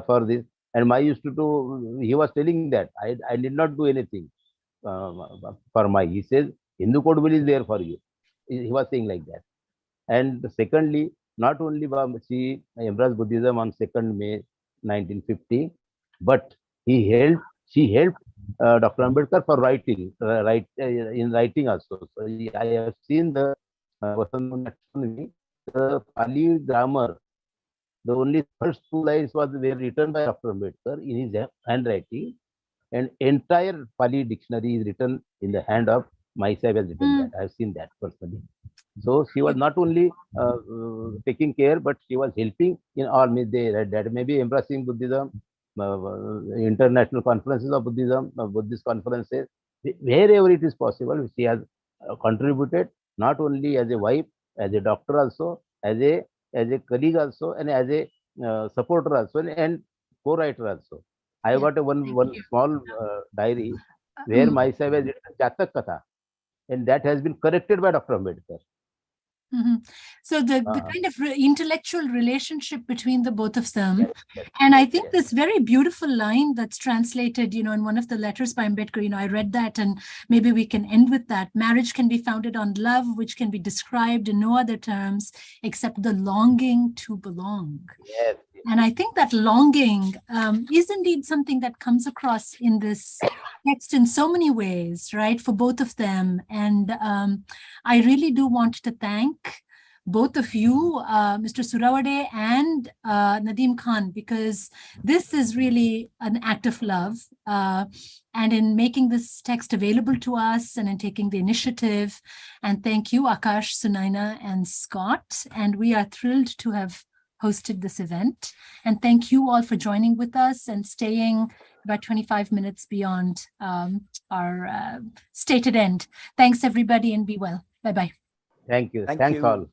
for this. And he was telling that I did not do anything for my. He says Hindu code will is there for you. He was saying like that. And secondly, not only she embraced Buddhism on 2nd May 1950, but she helped Dr. Ambedkar for writing, in writing also. So I have seen the Pali grammar. The only first 2 lines were written by Dr. Ambedkar in his handwriting, and entire Pali dictionary is written in the hand of Babasaheb has written that. I have seen that personally. So she was not only taking care, but she was helping in all. That may be embracing Buddhism, international conferences of Buddhism, Buddhist conferences, wherever it is possible. She has contributed not only as a wife, as a doctor also, as a colleague also, and as a supporter also, and co-writer also. I got one small diary where Babasaheb has written Jatak Katha, and that has been corrected by Dr. Ambedkar. So the kind of intellectual relationship between the both of them. And I think this very beautiful line that's translated, in one of the letters by Ambedkar, I read that, and maybe we can end with that. Marriage can be founded on love, which can be described in no other terms except the longing to belong. Yes. And I think that longing is indeed something that comes across in this text in so many ways, right, for both of them. And I really do want to thank both of you, Mr. Surwade and Nadeem Khan, because this is really an act of love. And in making this text available to us and in taking the initiative. And thank you, Aakash, Sunaina, and Scott. And we are thrilled to have hosted this event. And thank you all for joining with us and staying about 25 minutes beyond our stated end. Thanks, everybody, and be well. Bye-bye. Thank you. Thank Thanks you. all.